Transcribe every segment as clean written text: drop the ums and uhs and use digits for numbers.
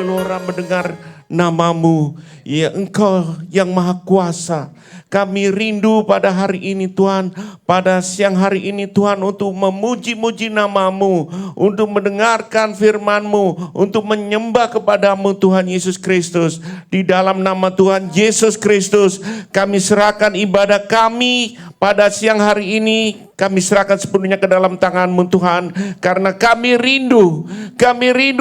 bergelora mendengar nama-Mu. Ya Engkau yang Maha Kuasa. Kami rindu pada hari ini Tuhan, pada siang hari ini Tuhan untuk memuji-muji nama-Mu, untuk mendengarkan firman-Mu, untuk menyembah kepada-Mu Tuhan Yesus Kristus. Di dalam nama Tuhan Yesus Kristus, kami serahkan ibadah kami pada siang hari ini, kami serahkan sepenuhnya ke dalam tangan-Mu Tuhan, karena kami rindu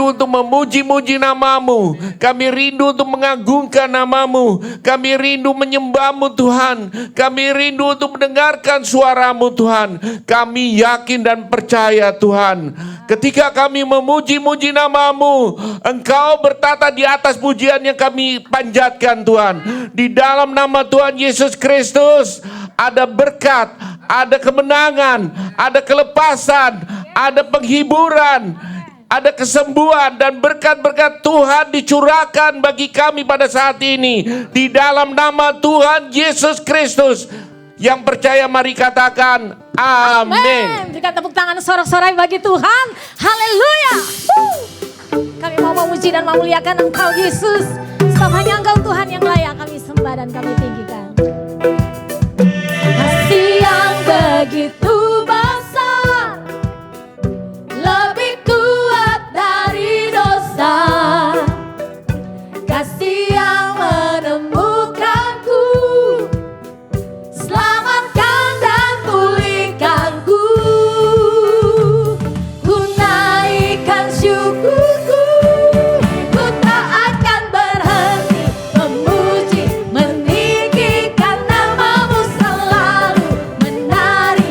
untuk memuji-muji nama-Mu, kami rindu untuk mengagungkan nama-Mu, kami rindu menyembah-Mu Tuhan, kami rindu untuk mendengarkan suara-Mu Tuhan. Kami yakin dan percaya Tuhan, ketika kami memuji-muji nama-Mu, Engkau bertata di atas pujian yang kami panjatkan Tuhan. Di dalam nama Tuhan Yesus Kristus ada berkat, ada kemenangan, ada kelepasan, ada penghiburan, ada kesembuhan, dan berkat-berkat Tuhan dicurahkan bagi kami pada saat ini. Di dalam nama Tuhan Yesus Kristus. Yang percaya mari katakan amin. Berikan tepuk tangan sorak-sorai bagi Tuhan. Haleluya. Kami mau memuji dan memuliakan Engkau Yesus. Sebab hanya Engkau Tuhan yang layak kami sembah dan kami tinggikan. Kasih yang begitu besar, lebih kuat dari dosa. Kasih yang menemukanku, selamatkan dan pulihkanku. Ku naikkan syukurku, ku tak akan berhenti memuji, meninggikan nama-Mu selalu, menari,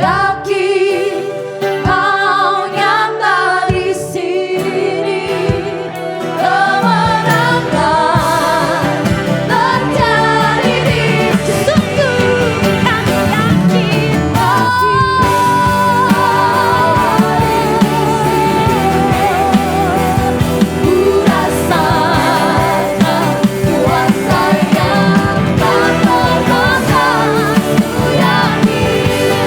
yakin Kau nyata di sini, kemenangan terjadi di sungguh kami yakin ku rasakan kuasa yang tak terbatas, ku yakin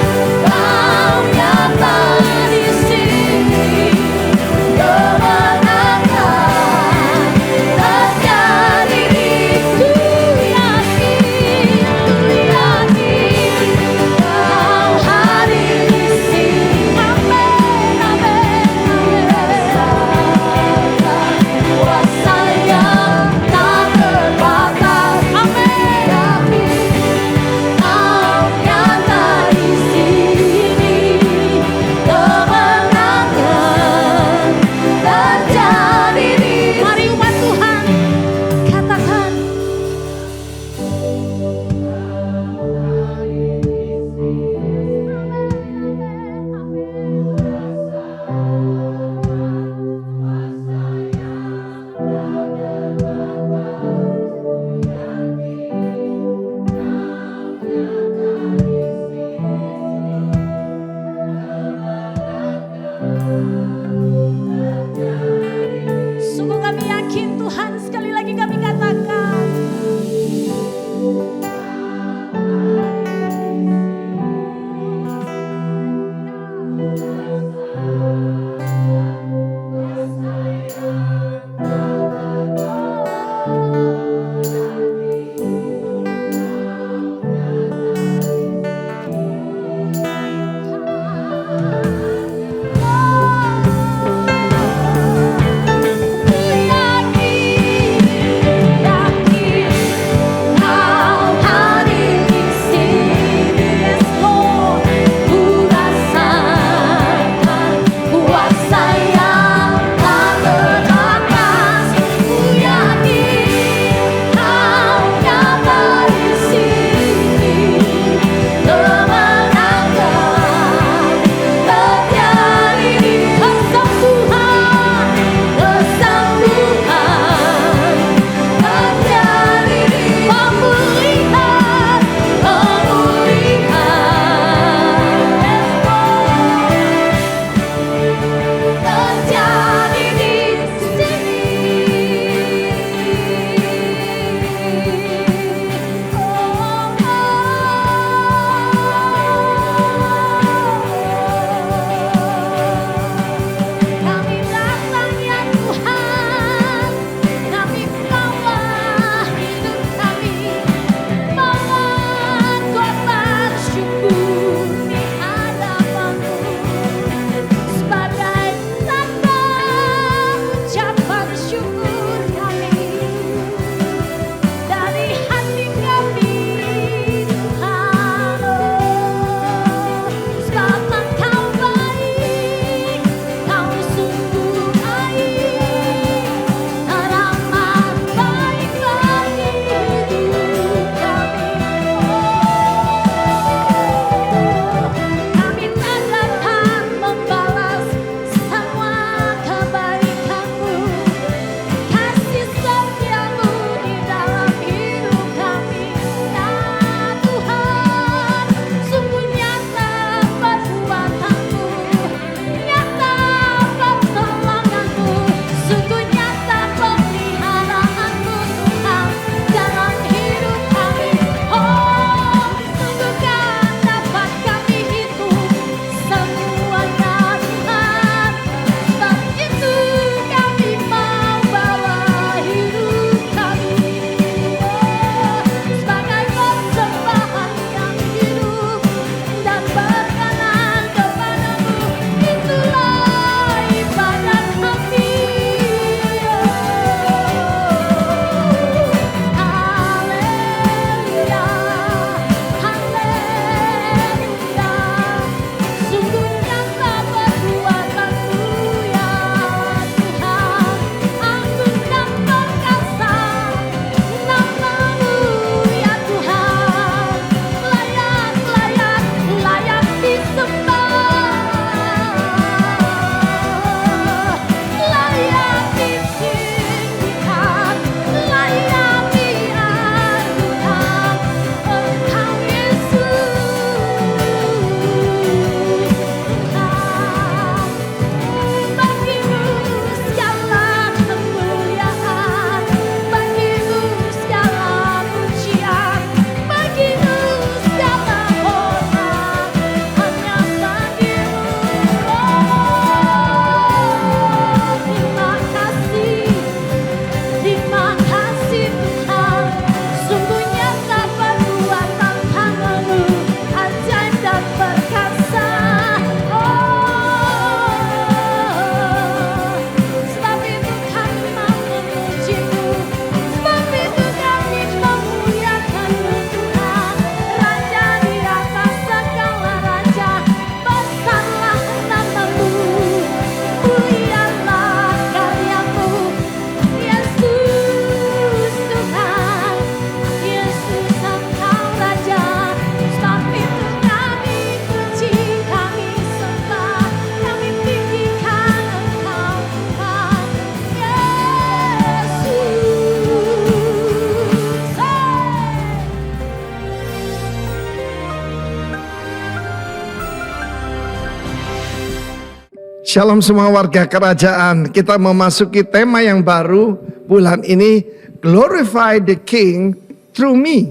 Shalom semua warga kerajaan. Kita memasuki tema yang baru bulan ini, Glorify the King through me.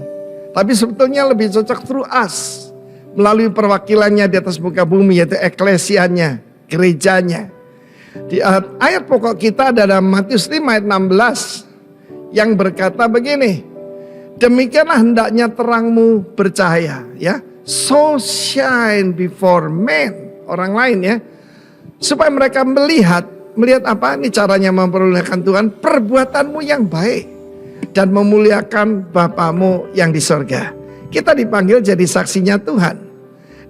Tapi sebetulnya lebih cocok through us, melalui perwakilannya di atas muka bumi, yaitu eklesianya, gerejanya. Di ayat pokok kita ada dalam Matius 5 ayat 16 yang berkata begini, demikianlah hendaknya terangmu bercahaya, ya, so shine before men, orang lain ya, supaya mereka melihat apa ini caranya mempermuliakan Tuhan, perbuatanmu yang baik dan memuliakan Bapamu yang di sorga. Kita dipanggil jadi saksinya Tuhan.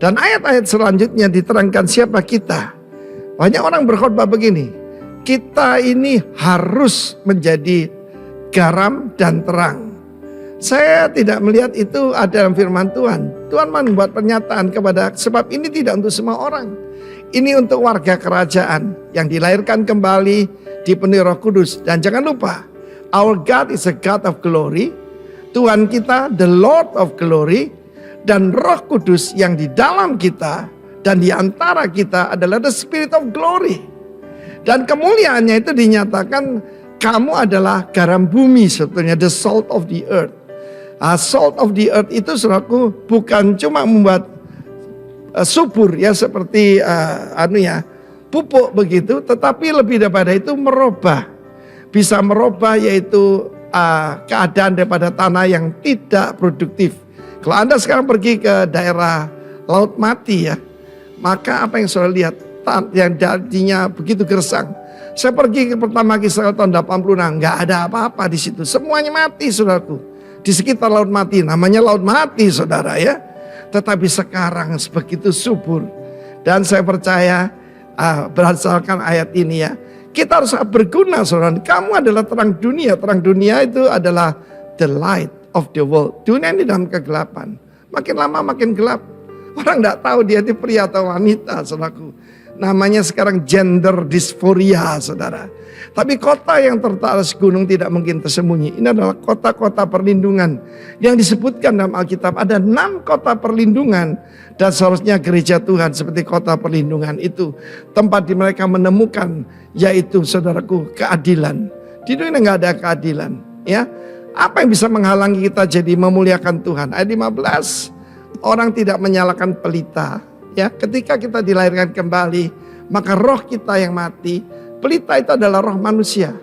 Dan ayat-ayat selanjutnya diterangkan siapa kita. Banyak orang berkhotbah begini, kita ini harus menjadi garam dan terang. Saya tidak melihat itu ada dalam firman Tuhan. Tuhan membuat pernyataan kepada, sebab ini tidak untuk semua orang. Ini untuk warga kerajaan yang dilahirkan kembali, dipenuhi Roh Kudus. Dan jangan lupa, our God is a God of glory. Tuhan kita, the Lord of glory. Dan Roh Kudus yang di dalam kita dan di antara kita adalah the Spirit of glory. Dan kemuliaannya itu dinyatakan, kamu adalah garam bumi sebetulnya, the salt of the earth. Salt of the earth itu saudaraku bukan cuma membuat subur ya seperti pupuk begitu, tetapi lebih daripada itu merubah, bisa merubah yaitu keadaan daripada tanah yang tidak produktif. Kalau Anda sekarang pergi ke daerah Laut Mati ya, maka apa yang saudara lihat yang jadinya begitu gersang. Saya pergi ke pertama Israel tahun 86, nggak ada apa-apa di situ, semuanya mati saudaraku. Di sekitar Laut Mati, namanya Laut Mati saudara ya. Tetapi sekarang begitu subur. Dan saya percaya berdasarkan ayat ini ya, kita harus berguna saudara. Kamu adalah terang dunia. Terang dunia itu adalah the light of the world. Dunia ini dalam kegelapan. Makin lama makin gelap. Orang tidak tahu dia itu pria atau wanita saudaraku. Namanya sekarang gender dysphoria saudara. Tapi kota yang tertaras gunung tidak mungkin tersembunyi. Ini adalah kota-kota perlindungan yang disebutkan dalam Alkitab. Ada 6 kota perlindungan. Dan seharusnya gereja Tuhan seperti kota perlindungan itu. Tempat di mereka menemukan yaitu saudaraku keadilan. Di dunia nggak ada keadilan. Ya, apa yang bisa menghalangi kita jadi memuliakan Tuhan? Ayat 15. Orang tidak menyalakan pelita. Ya, ketika kita dilahirkan kembali, maka roh kita yang mati. Pelita itu adalah roh manusia.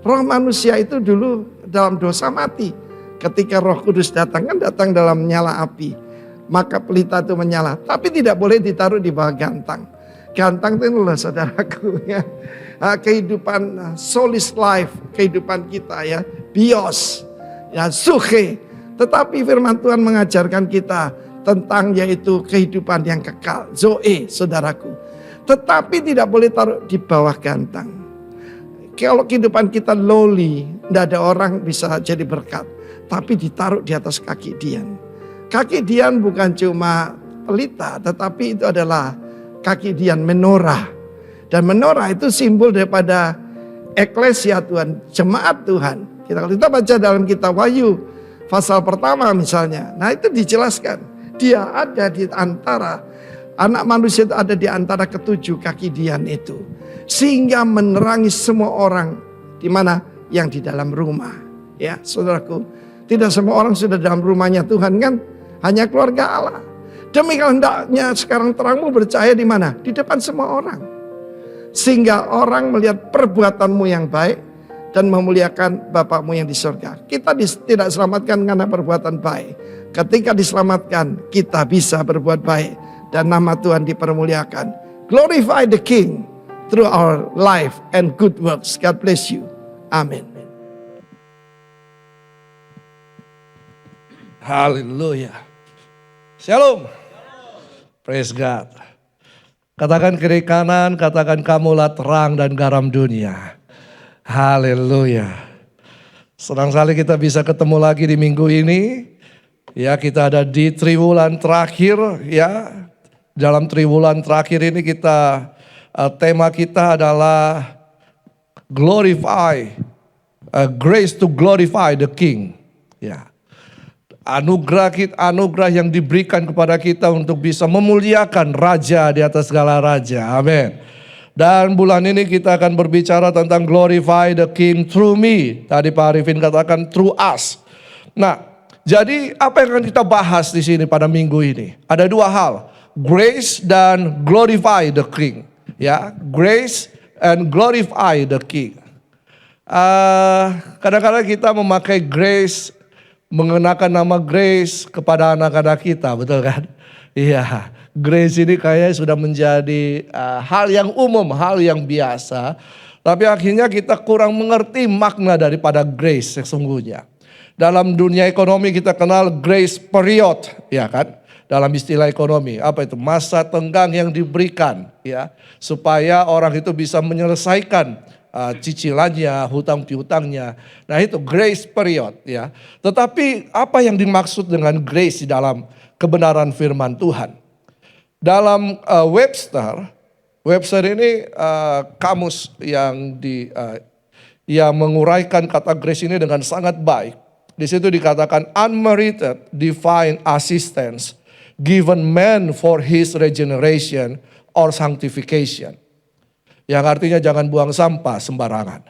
Roh manusia itu dulu dalam dosa mati. Ketika Roh Kudus datang, kan datang dalam nyala api. Maka pelita itu menyala. Tapi tidak boleh ditaruh di bawah gantang. Gantang itu adalah saudaraku ya. Kehidupan solis life, kehidupan kita ya. Bios, ya suhe. Tetapi firman Tuhan mengajarkan kita tentang yaitu kehidupan yang kekal. Zoe saudaraku. Tetapi tidak boleh taruh di bawah gantang. Kalau kehidupan kita lowly, tidak ada orang bisa jadi berkat. Tapi ditaruh di atas kaki Dian. Kaki Dian bukan cuma pelita, tetapi itu adalah kaki Dian menorah. Dan menorah itu simbol daripada eklesia Tuhan, jemaat Tuhan. Kita baca dalam kitab Wahyu, pasal pertama misalnya. Nah itu dijelaskan. Dia ada di antara anak manusia itu ada di antara ketujuh kaki Dian itu. Sehingga menerangi semua orang di mana yang di dalam rumah. Ya saudaraku, tidak semua orang sudah dalam rumahnya Tuhan kan. Hanya keluarga Allah. Demikian hendaknya sekarang terangmu bercahaya di mana? Di depan semua orang. Sehingga orang melihat perbuatanmu yang baik dan memuliakan Bapakmu yang di surga. Kita tidak selamatkan karena perbuatan baik. Ketika diselamatkan, kita bisa berbuat baik. Dan nama Tuhan dipermuliakan. Glorify the King through our life and good works. God bless you. Amin. Haleluya. Shalom. Praise God. Katakan kiri kanan, katakan kamulah terang dan garam dunia. Haleluya. Senang sekali kita bisa ketemu lagi di minggu ini. Ya, kita ada di triwulan terakhir ya. Dalam triwulan terakhir ini tema kita adalah glorify, grace to glorify the King. Ya. Anugerah yang diberikan kepada kita untuk bisa memuliakan Raja di atas segala raja. Amin. Dan bulan ini kita akan berbicara tentang glorify the King through me. Tadi Pak Arifin katakan through us. Nah, jadi apa yang akan kita bahas di sini pada minggu ini? Ada dua hal, grace dan glorify the King. Ya, grace and glorify the King. Kadang-kadang kita memakai grace, mengenakan nama grace kepada anak-anak kita, betul kan? Iya, grace ini kayaknya sudah menjadi hal yang umum, hal yang biasa. Tapi akhirnya kita kurang mengerti makna daripada grace sesungguhnya. Dalam dunia ekonomi kita kenal grace period, ya kan? Dalam istilah ekonomi, apa itu? Masa tenggang yang diberikan, ya, supaya orang itu bisa menyelesaikan cicilannya, hutang piutangnya. Nah itu grace period, ya. Tetapi apa yang dimaksud dengan grace di dalam kebenaran firman Tuhan? Dalam Webster ini kamus yang menguraikan kata grace ini dengan sangat baik. Di situ dikatakan unmerited divine assistance given man for his regeneration or sanctification. Yang artinya jangan buang sampah sembarangan.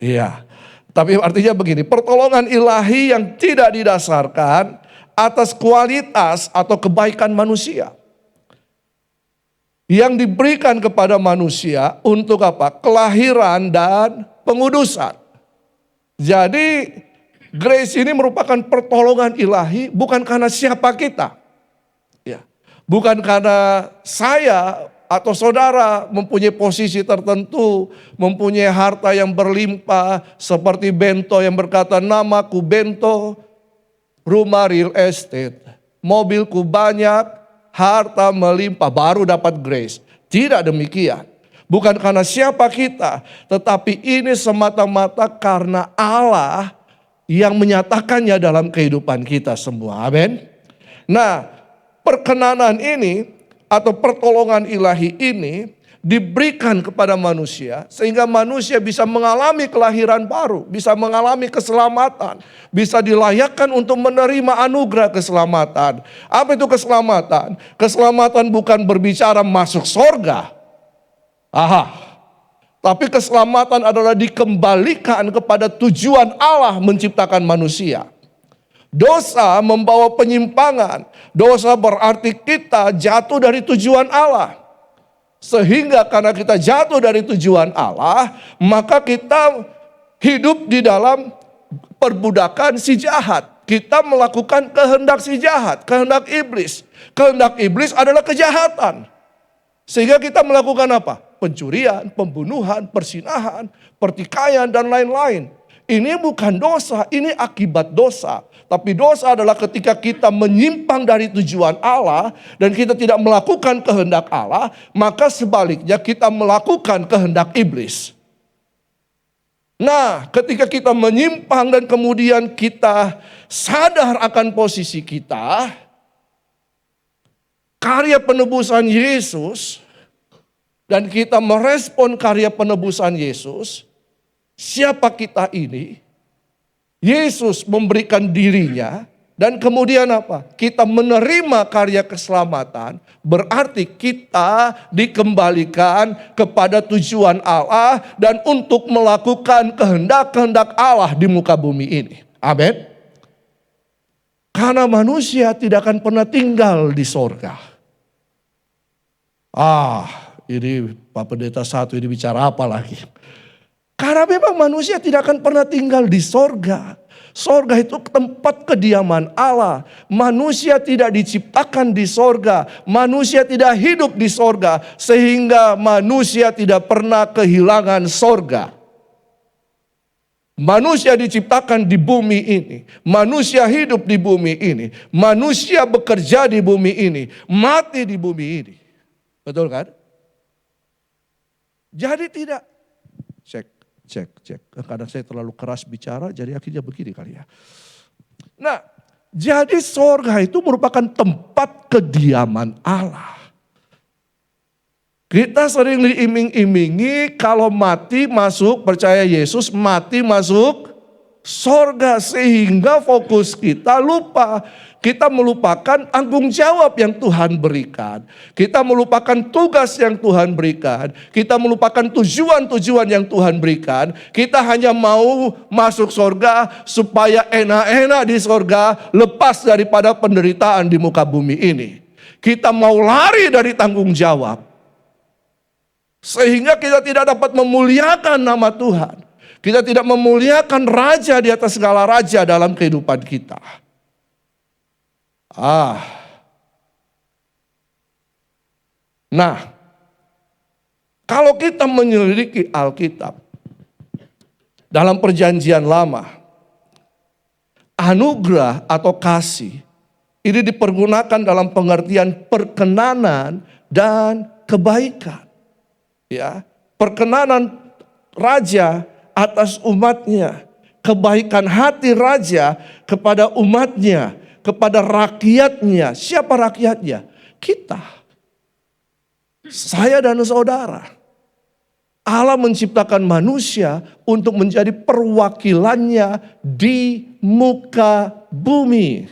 Iya. Tapi artinya begini, pertolongan ilahi yang tidak didasarkan atas kualitas atau kebaikan manusia. Yang diberikan kepada manusia untuk apa? Kelahiran dan pengudusan. Jadi grace ini merupakan pertolongan ilahi bukan karena siapa kita. Ya. Bukan karena saya atau saudara mempunyai posisi tertentu, mempunyai harta yang berlimpah, seperti Bento yang berkata, namaku Bento, rumah real estate, mobilku banyak, harta melimpah, baru dapat grace. Tidak demikian. Bukan karena siapa kita, tetapi ini semata-mata karena Allah yang menyatakannya dalam kehidupan kita semua. Amin. Nah, perkenanan ini atau pertolongan ilahi ini diberikan kepada manusia sehingga manusia bisa mengalami kelahiran baru, bisa mengalami keselamatan, bisa dilayakkan untuk menerima anugerah keselamatan. Apa itu keselamatan? Keselamatan bukan berbicara masuk sorga. Tapi keselamatan adalah dikembalikan kepada tujuan Allah menciptakan manusia. Dosa membawa penyimpangan. Dosa berarti kita jatuh dari tujuan Allah. Sehingga karena kita jatuh dari tujuan Allah, maka kita hidup di dalam perbudakan si jahat. Kita melakukan kehendak si jahat, kehendak iblis. Kehendak iblis adalah kejahatan. Sehingga kita melakukan apa? Pencurian, pembunuhan, persinahan, pertikaian, dan lain-lain. Ini bukan dosa, ini akibat dosa. Tapi dosa adalah ketika kita menyimpang dari tujuan Allah dan kita tidak melakukan kehendak Allah, maka sebaliknya kita melakukan kehendak iblis. Nah, ketika kita menyimpang dan kemudian kita sadar akan posisi kita, karya penebusan Yesus, dan kita merespon karya penebusan Yesus, siapa kita ini? Yesus memberikan dirinya dan kemudian apa? Kita menerima karya keselamatan, berarti kita dikembalikan kepada tujuan Allah dan untuk melakukan kehendak-kehendak Allah di muka bumi ini. Amin. Karena manusia tidak akan pernah tinggal di sorga. Ini Pak Pendeta satu ini bicara apa lagi? Karena memang manusia tidak akan pernah tinggal di sorga. Sorga itu tempat kediaman Allah. Manusia tidak diciptakan di sorga. Manusia tidak hidup di sorga. Sehingga manusia tidak pernah kehilangan sorga. Manusia diciptakan di bumi ini. Manusia hidup di bumi ini. Manusia bekerja di bumi ini. Mati di bumi ini. Betul kan? Jadi tidak. Cek. Kadang saya terlalu keras bicara, jadi akhirnya begini kali ya. Nah, jadi sorga itu merupakan tempat kediaman Allah. Kita sering diiming-imingi kalau mati masuk, percaya Yesus, mati masuk sorga. Sehingga fokus kita lupa. kita melupakan tanggung jawab yang Tuhan berikan. Kita melupakan tugas yang Tuhan berikan. Kita melupakan tujuan-tujuan yang Tuhan berikan. Kita hanya mau masuk surga supaya enak-enak di surga, lepas daripada penderitaan di muka bumi ini. Kita mau lari dari tanggung jawab. Sehingga kita tidak dapat memuliakan nama Tuhan. Kita tidak memuliakan Raja di atas segala raja dalam kehidupan kita. Nah, kalau kita menyelidiki Alkitab dalam perjanjian lama, anugerah atau kasih ini dipergunakan dalam pengertian perkenanan dan kebaikan. Ya, perkenanan raja atas umatnya, kebaikan hati raja kepada umatnya, kepada rakyatnya. Siapa rakyatnya? Kita. Saya dan saudara. Allah menciptakan manusia untuk menjadi perwakilannya di muka bumi.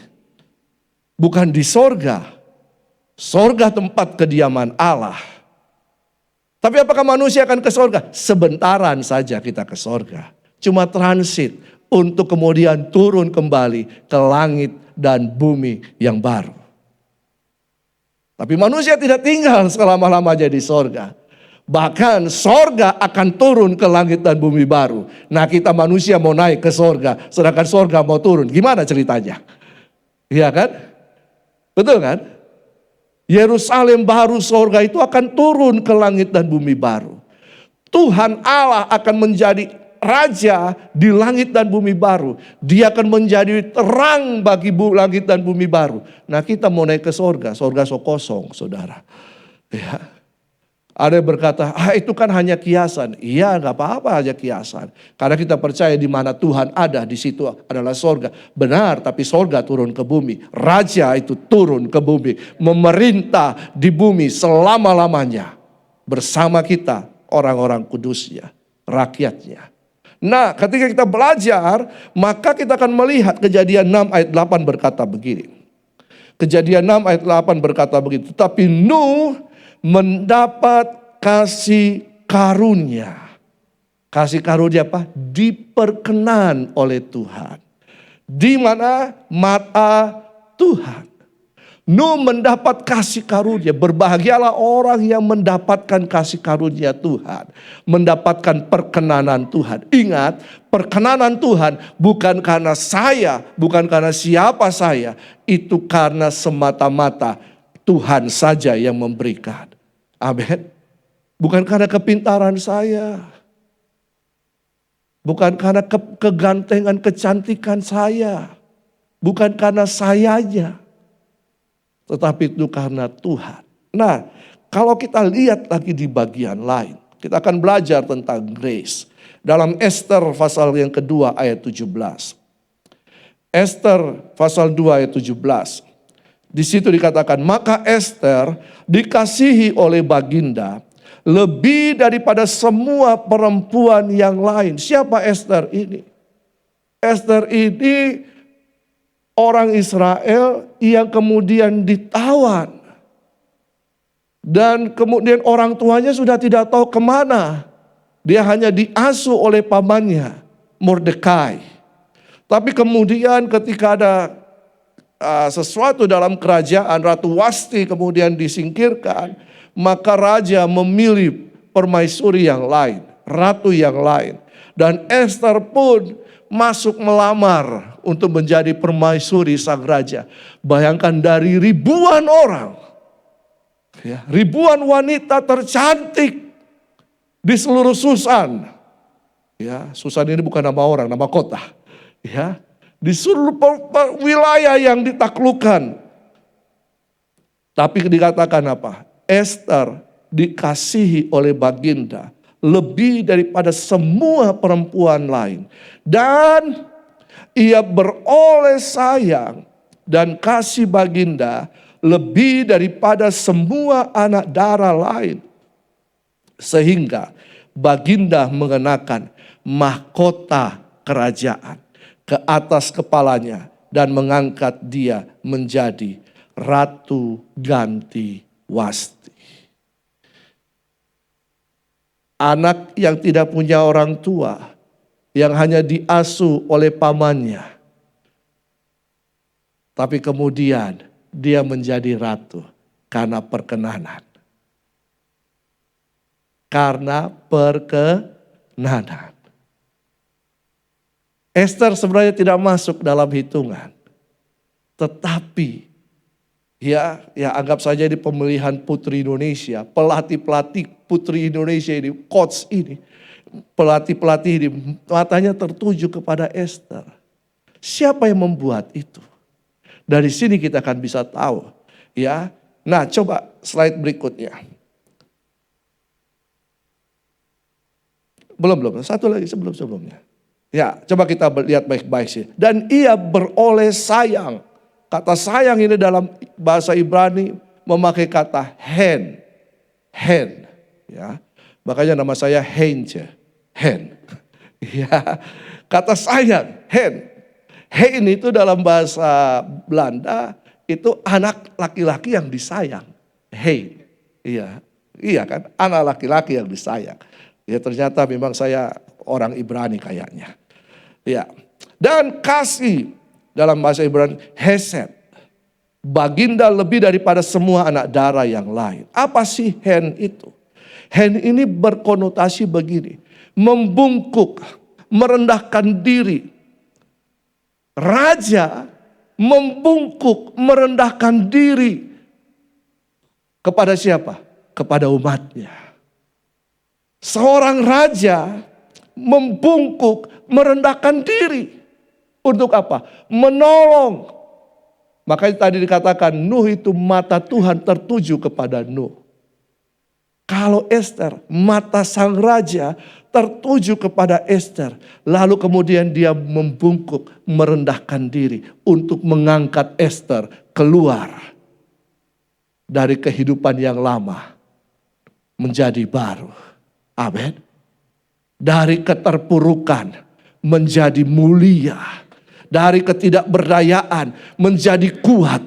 Bukan di sorga. Sorga tempat kediaman Allah. Tapi apakah manusia akan ke sorga? Sebentaran saja kita ke sorga. Cuma transit untuk kemudian turun kembali ke langit dan bumi yang baru. Tapi manusia tidak tinggal selama-lamanya di sorga. Bahkan sorga akan turun ke langit dan bumi baru. Nah, kita manusia mau naik ke sorga, sedangkan sorga mau turun. Gimana ceritanya? Iya kan? Betul kan? Yerusalem baru, sorga itu akan turun ke langit dan bumi baru. Tuhan Allah akan menjadi raja di langit dan bumi baru. Dia akan menjadi terang bagi langit dan bumi baru. Nah, kita mau naik ke sorga, sorga so kosong, saudara. Ya. Ada yang berkata, itu kan hanya kiasan. Iya, gak apa-apa aja kiasan. Karena kita percaya di mana Tuhan ada, di situ adalah sorga. Benar, tapi sorga turun ke bumi. Raja itu turun ke bumi. Memerintah di bumi selama-lamanya. Bersama kita, orang-orang kudusnya, rakyatnya. Nah, ketika kita belajar, maka kita akan melihat Kejadian 6 ayat 8 berkata begini. Kejadian 6 ayat 8 berkata begitu. Tetapi Nuh mendapat kasih karunia. Kasih karunia apa? Diperkenan oleh Tuhan. Di mana mata Tuhan. Nuh mendapat kasih karunia. Berbahagialah orang yang mendapatkan kasih karunia Tuhan. Mendapatkan perkenanan Tuhan. Ingat, perkenanan Tuhan bukan karena saya, bukan karena siapa saya. Itu karena semata-mata Tuhan saja yang memberikan. Amin. Bukan karena kepintaran saya. Bukan karena kegantengan, kecantikan saya. Bukan karena sayanya. Tetapi itu karena Tuhan. Nah, kalau kita lihat lagi di bagian lain. Kita akan belajar tentang grace. Dalam Esther pasal yang kedua ayat 17. Esther pasal 2 ayat 17. Di situ dikatakan, maka Esther dikasihi oleh baginda lebih daripada semua perempuan yang lain. Siapa Esther ini? Esther ini orang Israel yang kemudian ditawan. Dan kemudian orang tuanya sudah tidak tahu kemana. Dia hanya diasuh oleh pamannya, Mordekai. Tapi kemudian ketika ada sesuatu dalam kerajaan, Ratu Wasti kemudian disingkirkan, maka raja memilih permaisuri yang lain, ratu yang lain. Dan Esther pun masuk melamar untuk menjadi permaisuri sang raja. Bayangkan dari ribuan orang, ya, ribuan wanita tercantik di seluruh Susan. Ya, Susan ini bukan nama orang, nama kota. Ya, di seluruh wilayah yang ditaklukkan. Tapi dikatakan apa? Esther dikasihi oleh baginda lebih daripada semua perempuan lain. Dan ia beroleh sayang dan kasih baginda lebih daripada semua anak darah lain. Sehingga baginda mengenakan mahkota kerajaan ke atas kepalanya dan mengangkat dia menjadi Ratu ganti Wasti. Anak yang tidak punya orang tua, yang hanya diasuh oleh pamannya. Tapi kemudian dia menjadi ratu karena perkenanan. Karena perkenanan. Esther sebenarnya tidak masuk dalam hitungan. Tetapi ya anggap saja di pemilihan Putri Indonesia, pelatih-pelatih Putri Indonesia ini, coach ini, pelatih-pelatih ini matanya tertuju kepada Esther. Siapa yang membuat itu? Dari sini kita akan bisa tahu, ya. Nah, coba slide berikutnya. Belum, satu lagi sebelumnya. Ya, coba kita lihat baik-baik sih. Dan ia beroleh sayang. Kata sayang ini dalam bahasa Ibrani memakai kata hen. Hen, ya. Makanya nama saya Heinze. Hen. Ya. Kata sayang, hen. Hein itu dalam bahasa Belanda itu anak laki-laki yang disayang. Hein. Iya kan? Anak laki-laki yang disayang. Ya ternyata memang saya orang Ibrani kayaknya. Ya. Dan kasih dalam bahasa Ibrani hesed. Baginda lebih daripada semua anak darah yang lain. Apa sih hen itu? Hen ini berkonotasi begini. Membungkuk, merendahkan diri. Raja membungkuk, merendahkan diri. Kepada siapa? Kepada umatnya. Seorang raja membungkuk, merendahkan diri. Untuk apa? Menolong. Makanya tadi dikatakan Nuh itu mata Tuhan tertuju kepada Nuh. Kalau Esther, mata sang raja tertuju kepada Esther. Lalu kemudian dia membungkuk, merendahkan diri untuk mengangkat Esther keluar dari kehidupan yang lama menjadi baru. Amin. Dari keterpurukan menjadi mulia. Dari ketidakberdayaan menjadi kuat.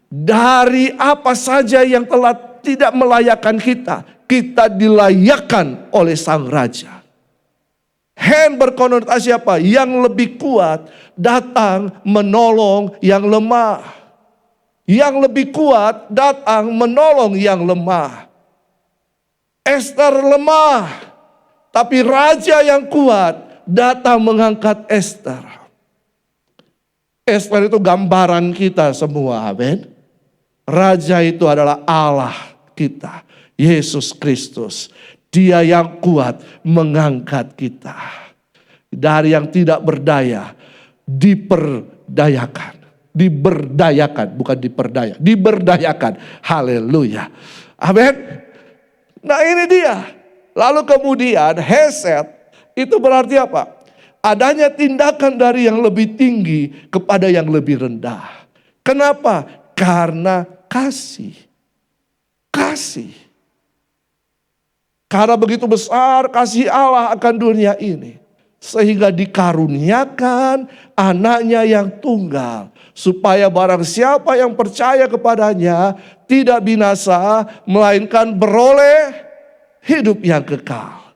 Dari apa saja yang telah tidak melayakkan kita, kita dilayakkan oleh sang raja. Hen berkonotasi apa? Yang lebih kuat datang menolong yang lemah. Yang lebih kuat datang menolong yang lemah. Esther lemah, tapi raja yang kuat datang mengangkat Esther. Esther itu gambaran kita semua, amin. Raja itu adalah Allah kita, Yesus Kristus. Dia yang kuat mengangkat kita. Dari yang tidak berdaya, diperdayakan. Diberdayakan, bukan diperdaya. Diberdayakan, haleluya. Amin. Nah ini dia. Lalu kemudian hesed itu berarti apa? Adanya tindakan dari yang lebih tinggi kepada yang lebih rendah. Kenapa? Karena kasih. Kasih. Karena begitu besar kasih Allah akan dunia ini. Sehingga dikaruniakan anaknya yang tunggal. Supaya barang siapa yang percaya kepadanya tidak binasa. Melainkan beroleh hidup yang kekal.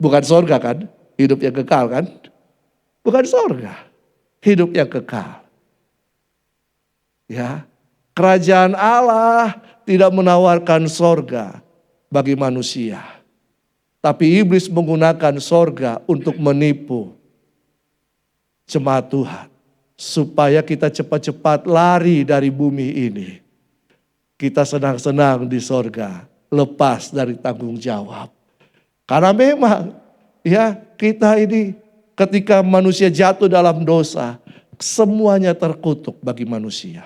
Bukan sorga kan? Hidup yang kekal kan? Bukan sorga. Hidup yang kekal. Ya, kerajaan Allah tidak menawarkan sorga bagi manusia. Tapi iblis menggunakan sorga untuk menipu jemaat Tuhan. Supaya kita cepat-cepat lari dari bumi ini. Kita senang-senang di sorga. Lepas dari tanggung jawab. Karena memang ya kita ini ketika manusia jatuh dalam dosa. Semuanya terkutuk bagi manusia.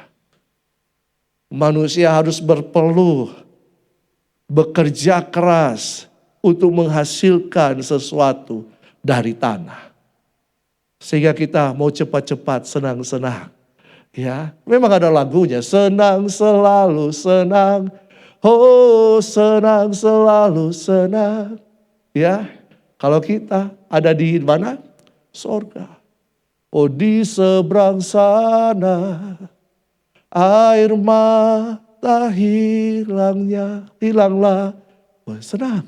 Manusia harus berpeluh, bekerja keras untuk menghasilkan sesuatu dari tanah. Sehingga kita mau cepat-cepat senang-senang. Ya, memang ada lagunya, senang selalu senang. Oh, senang selalu senang. Ya, kalau kita ada di mana? Sorga. Oh di seberang sana air mata hilanglah. Oh, senang.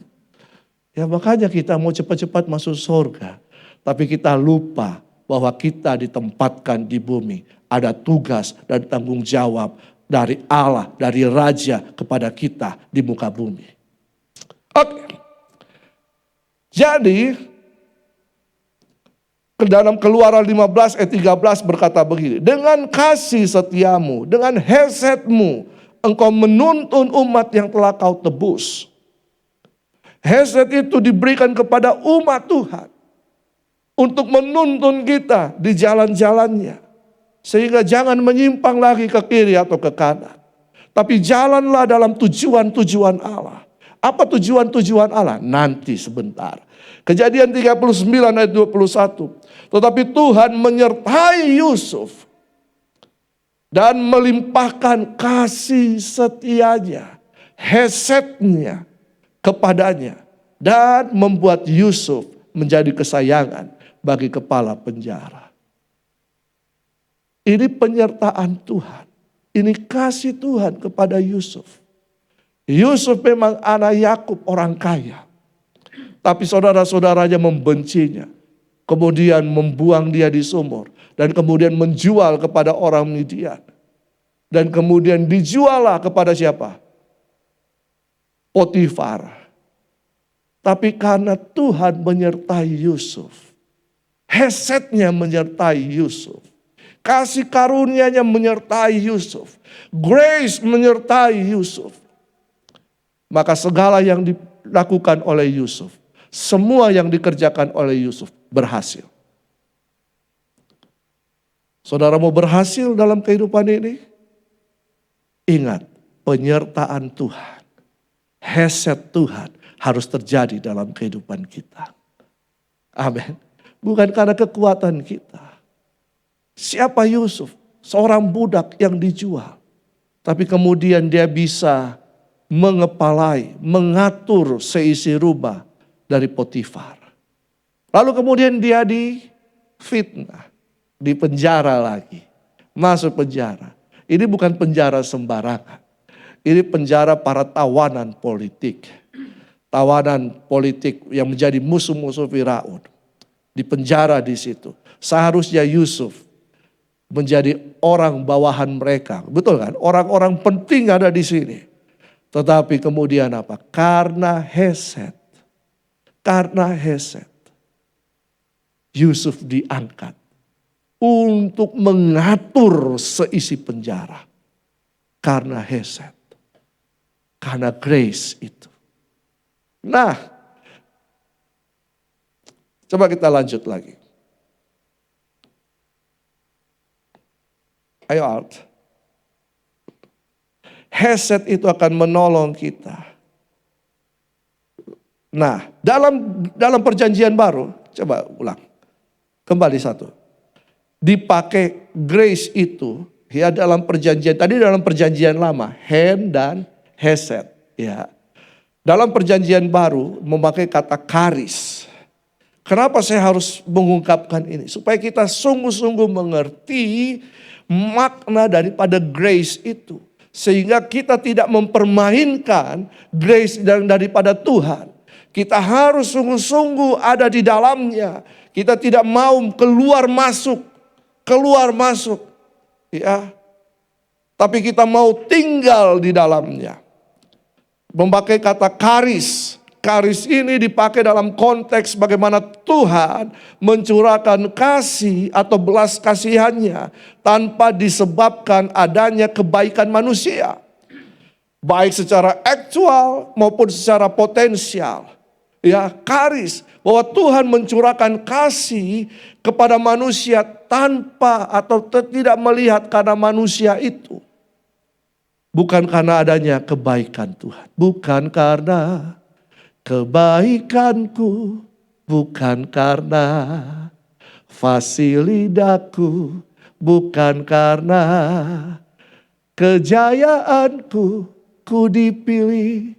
Ya makanya kita mau cepat-cepat masuk surga. Tapi kita lupa bahwa kita ditempatkan di bumi. Ada tugas dan tanggung jawab dari Allah, dari Raja kepada kita di muka bumi. Oke. Jadi ke dalam Keluaran 15 ayat 13 berkata begini. Dengan kasih setiamu, dengan hesetmu, engkau menuntun umat yang telah kau tebus. Heset itu diberikan kepada umat Tuhan. Untuk menuntun kita di jalan-jalannya. Sehingga jangan menyimpang lagi ke kiri atau ke kanan. Tapi jalanlah dalam tujuan-tujuan Allah. Apa tujuan-tujuan Allah? Nanti sebentar. Kejadian 39 ayat 21. Tetapi Tuhan menyertai Yusuf. Dan melimpahkan kasih setianya. Hesetnya kepadanya. Dan membuat Yusuf menjadi kesayangan bagi kepala penjara. Ini penyertaan Tuhan. Ini kasih Tuhan kepada Yusuf. Yusuf memang anak Yakub, orang kaya. Tapi saudara-saudaranya membencinya. Kemudian membuang dia di sumur. Dan kemudian menjual kepada orang Midian. Dan kemudian dijuallah kepada siapa? Potifar. Tapi karena Tuhan menyertai Yusuf. Hesetnya menyertai Yusuf. Kasih karunia-Nya menyertai Yusuf. Grace menyertai Yusuf. Maka segala yang dilakukan oleh Yusuf. Semua yang dikerjakan oleh Yusuf berhasil. Saudara mau berhasil dalam kehidupan ini? Ingat, penyertaan Tuhan. Heset Tuhan harus terjadi dalam kehidupan kita. Amin. Bukan karena kekuatan kita. Siapa Yusuf? Seorang budak yang dijual. Tapi kemudian dia bisa mengepalai, mengatur seisi rumah dari Potifar. Lalu kemudian dia difitnah, dipenjara lagi. Masuk penjara. Ini bukan penjara sembarangan. Ini penjara para tawanan politik. Tawanan politik yang menjadi musuh-musuh Firaun. Dipenjara di situ. Seharusnya Yusuf menjadi orang bawahan mereka. Betul kan? Orang-orang penting ada di sini. Tetapi kemudian apa? Karena heset. Yusuf diangkat. Untuk mengatur seisi penjara. Karena heset. Karena grace itu. Nah. Coba kita lanjut lagi. Ayo Alt. Heset itu akan menolong kita. Nah, dalam perjanjian baru, coba ulang. Kembali satu. Dipakai grace itu ya dalam perjanjian, tadi dalam perjanjian lama, hand dan heset ya. Dalam perjanjian baru memakai kata karis. Kenapa saya harus mengungkapkan ini? Supaya kita sungguh-sungguh mengerti makna daripada grace itu. Sehingga kita tidak mempermainkan grace daripada Tuhan. Kita harus sungguh-sungguh ada di dalamnya. Kita tidak mau keluar masuk. Ya. Tapi kita mau tinggal di dalamnya. Memakai kata karis. Karis ini dipakai dalam konteks bagaimana Tuhan mencurahkan kasih atau belas kasihannya tanpa disebabkan adanya kebaikan manusia. Baik secara aktual maupun secara potensial. Ya, karis bahwa Tuhan mencurahkan kasih kepada manusia tanpa atau tidak melihat karena manusia itu. Bukan karena adanya kebaikan Tuhan. Bukan karena kebaikanku, bukan karena fasilidaku, bukan karena kejayaanku, ku dipilih,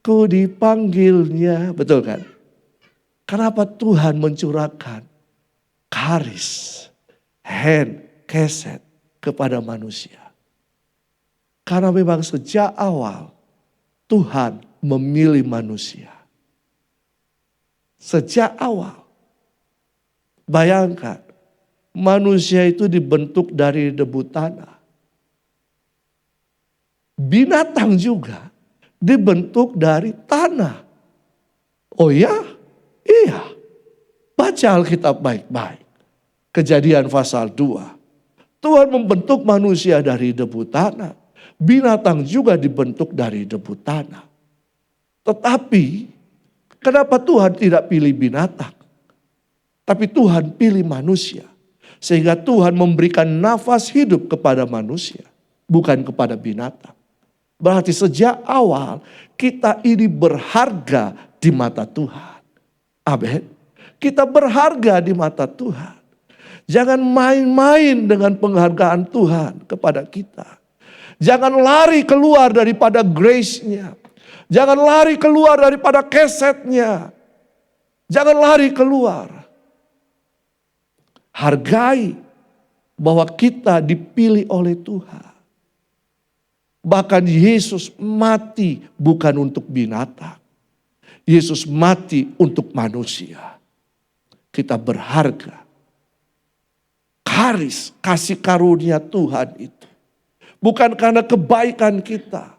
ku dipanggilnya. Betul kan? Kenapa Tuhan mencurahkan karis? hand keset kepada manusia. Karena memang sejak awal Tuhan memilih manusia. Sejak awal. Bayangkan, manusia itu dibentuk dari debu tanah. Binatang juga dibentuk dari tanah. Oh ya? Iya. Baca Alkitab baik-baik. Kejadian pasal 2. Tuhan membentuk manusia dari debu tanah. Binatang juga dibentuk dari debu tanah. Tetapi kenapa Tuhan tidak pilih binatang? Tapi Tuhan pilih manusia. Sehingga Tuhan memberikan nafas hidup kepada manusia. Bukan kepada binatang. Berarti sejak awal kita ini berharga di mata Tuhan. Amin. Kita berharga di mata Tuhan. Jangan main-main dengan penghargaan Tuhan kepada kita. Jangan lari keluar daripada grace-nya. Jangan lari keluar daripada kesetnya. Jangan lari keluar. Hargai bahwa kita dipilih oleh Tuhan. Bahkan Yesus mati bukan untuk binatang. Yesus mati untuk manusia. Kita berharga. Karis, kasih karunia Tuhan itu. Bukan karena kebaikan kita.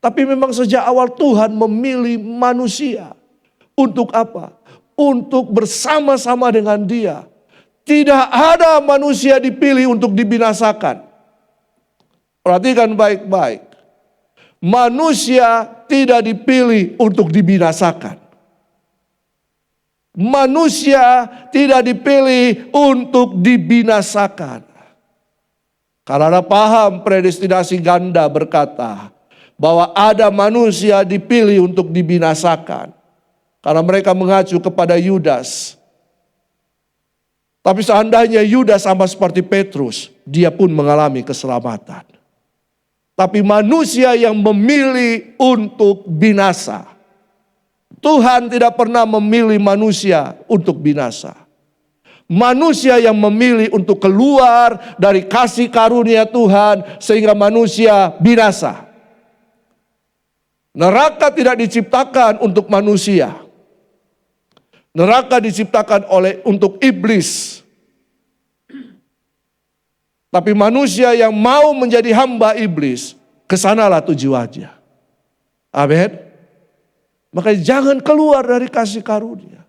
Tapi memang sejak awal Tuhan memilih manusia. Untuk apa? Untuk bersama-sama dengan Dia. Tidak ada manusia dipilih untuk dibinasakan. Perhatikan baik-baik. Manusia tidak dipilih untuk dibinasakan. Manusia tidak dipilih untuk dibinasakan. Karena paham predestinasi ganda berkata bahwa ada manusia dipilih untuk dibinasakan. Karena mereka mengacu kepada Yudas. Tapi seandainya Yudas sama seperti Petrus, dia pun mengalami keselamatan. Tapi manusia yang memilih untuk binasa. Tuhan tidak pernah memilih manusia untuk binasa. Manusia yang memilih untuk keluar dari kasih karunia Tuhan sehingga manusia binasa. Neraka tidak diciptakan untuk manusia. Neraka diciptakan untuk iblis. Tapi manusia yang mau menjadi hamba iblis, kesanalah tujuannya. Amin. Makanya jangan keluar dari kasih karunia.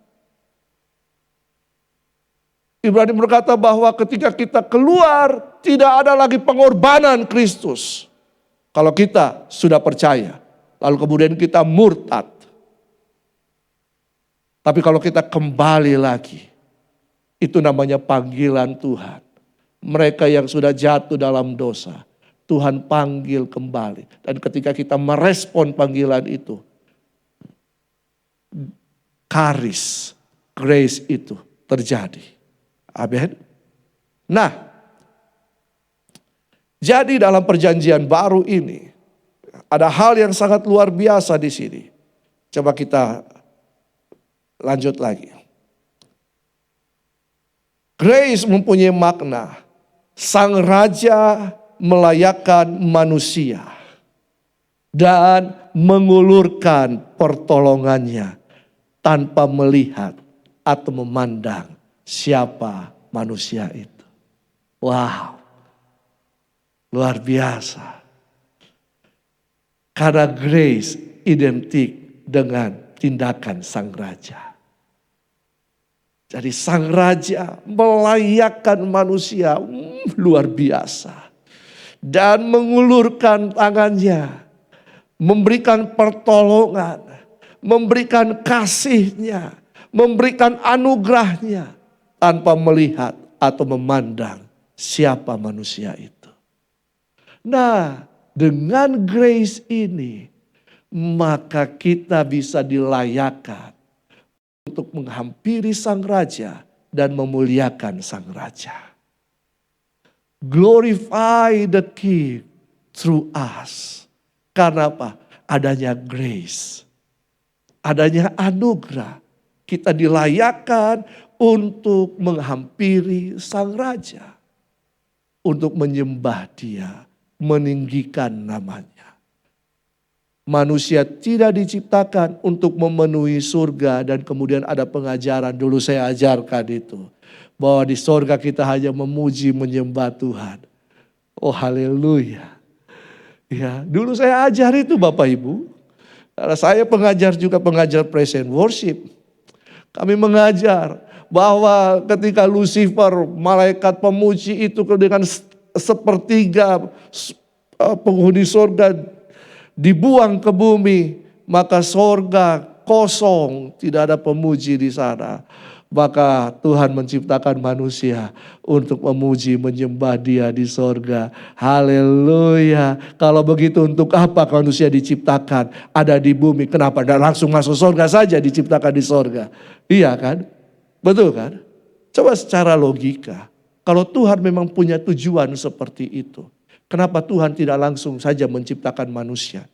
Ibrani berkata bahwa ketika kita keluar, tidak ada lagi pengorbanan Kristus. Kalau kita sudah percaya, lalu kemudian kita murtad. Tapi kalau kita kembali lagi, itu namanya panggilan Tuhan. Mereka yang sudah jatuh dalam dosa, Tuhan panggil kembali. Dan ketika kita merespon panggilan itu, karis, grace itu terjadi. Amin. Nah, jadi dalam perjanjian baru ini, ada hal yang sangat luar biasa di sini. Coba kita lanjut lagi. Grace mempunyai makna. Sang Raja melayakkan manusia dan mengulurkan pertolongannya tanpa melihat atau memandang siapa manusia itu. Wow, luar biasa. Karena grace identik dengan tindakan Sang Raja. Jadi Sang Raja melayakkan manusia luar biasa. Dan mengulurkan tangannya. Memberikan pertolongan. Memberikan kasihnya. Memberikan anugerahnya. Tanpa melihat atau memandang siapa manusia itu. Nah, dengan grace ini. Maka kita bisa dilayakkan. Untuk menghampiri Sang Raja dan memuliakan Sang Raja. Glorify the King through us. Karena apa? Adanya grace. Adanya anugerah. Kita dilayakkan untuk menghampiri Sang Raja. untuk menyembah Dia, meninggikan namanya. Manusia tidak diciptakan untuk memenuhi surga dan kemudian ada pengajaran, dulu saya ajarkan itu. Bahwa di surga kita hanya memuji, menyembah Tuhan. Oh haleluya. Ya, dulu saya ajar itu Bapak Ibu. Karena saya pengajar juga pengajar praise and worship. Kami mengajar bahwa ketika Lucifer, malaikat pemuji itu dengan sepertiga penghuni surga dibuang ke bumi, maka surga kosong, tidak ada pemuji di sana. Maka Tuhan menciptakan manusia untuk memuji, menyembah Dia di sorga. Haleluya. Kalau begitu untuk apa manusia diciptakan? Ada di bumi. Kenapa tidak langsung masuk sorga saja diciptakan di sorga? Iya kan? Betul kan? Coba secara logika. Kalau Tuhan memang punya tujuan seperti itu. Kenapa Tuhan tidak langsung saja menciptakan manusia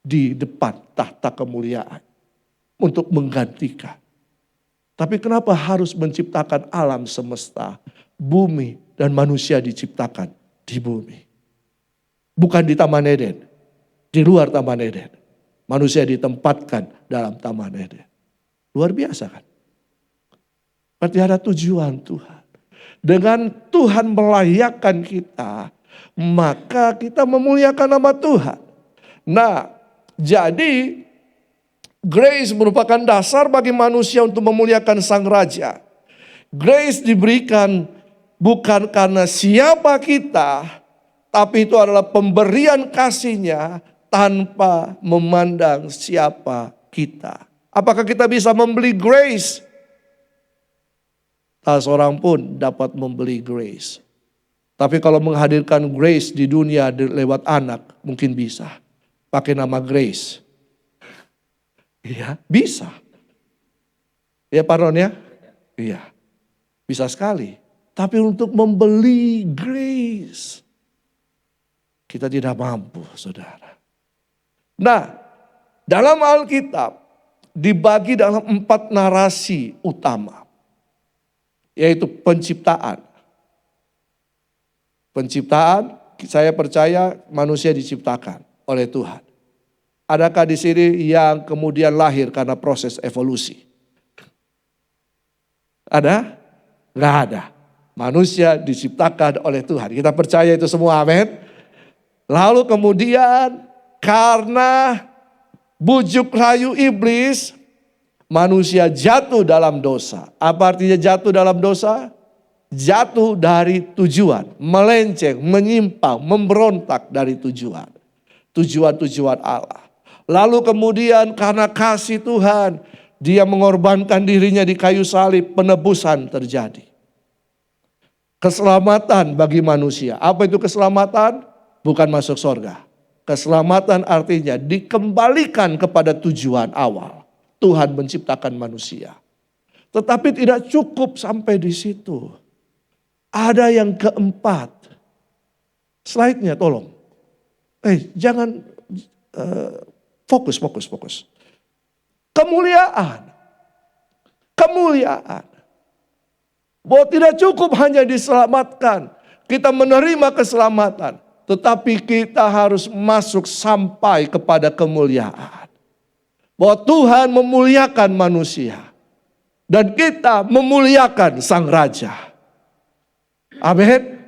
di depan tahta kemuliaan untuk menggantikan? Tapi kenapa harus menciptakan alam semesta, bumi dan manusia diciptakan di bumi? Bukan di Taman Eden, di luar Taman Eden. Manusia ditempatkan dalam Taman Eden. Luar biasa kan? Berarti ada tujuan Tuhan. Dengan Tuhan melayakkan kita, maka kita memuliakan nama Tuhan. Nah, jadi grace merupakan dasar bagi manusia untuk memuliakan Sang Raja. Grace diberikan bukan karena siapa kita, tapi itu adalah pemberian kasih-Nya tanpa memandang siapa kita. Apakah kita bisa membeli grace? Tak seorang pun dapat membeli grace. Tapi kalau menghadirkan grace di dunia lewat anak, mungkin bisa. Pakai nama grace. Iya, bisa. Ya Pak Ron ya? Iya, bisa sekali. Tapi untuk membeli grace, kita tidak mampu saudara. Nah, dalam Alkitab dibagi dalam 4 narasi utama. Yaitu penciptaan. Penciptaan, saya percaya manusia diciptakan oleh Tuhan. Adakah di sini yang kemudian lahir karena proses evolusi? Ada? Nggak ada. Manusia diciptakan oleh Tuhan. Kita percaya itu semua, amin. Lalu kemudian karena bujuk rayu iblis, manusia jatuh dalam dosa. Apa artinya jatuh dalam dosa? Jatuh dari tujuan, melenceng, menyimpang, memberontak dari tujuan. Tujuan-tujuan Allah. Lalu kemudian karena kasih Tuhan, Dia mengorbankan dirinya di kayu salib, penebusan terjadi. Keselamatan bagi manusia. Apa itu keselamatan? Bukan masuk surga. Keselamatan artinya dikembalikan kepada tujuan awal. Tuhan menciptakan manusia. Tetapi tidak cukup sampai di situ. Ada yang keempat. Slide-nya tolong. Jangan fokus. Kemuliaan. Bahwa tidak cukup hanya diselamatkan. Kita menerima keselamatan. Tetapi kita harus masuk sampai kepada kemuliaan. Bahwa Tuhan memuliakan manusia. Dan kita memuliakan Sang Raja. Amin.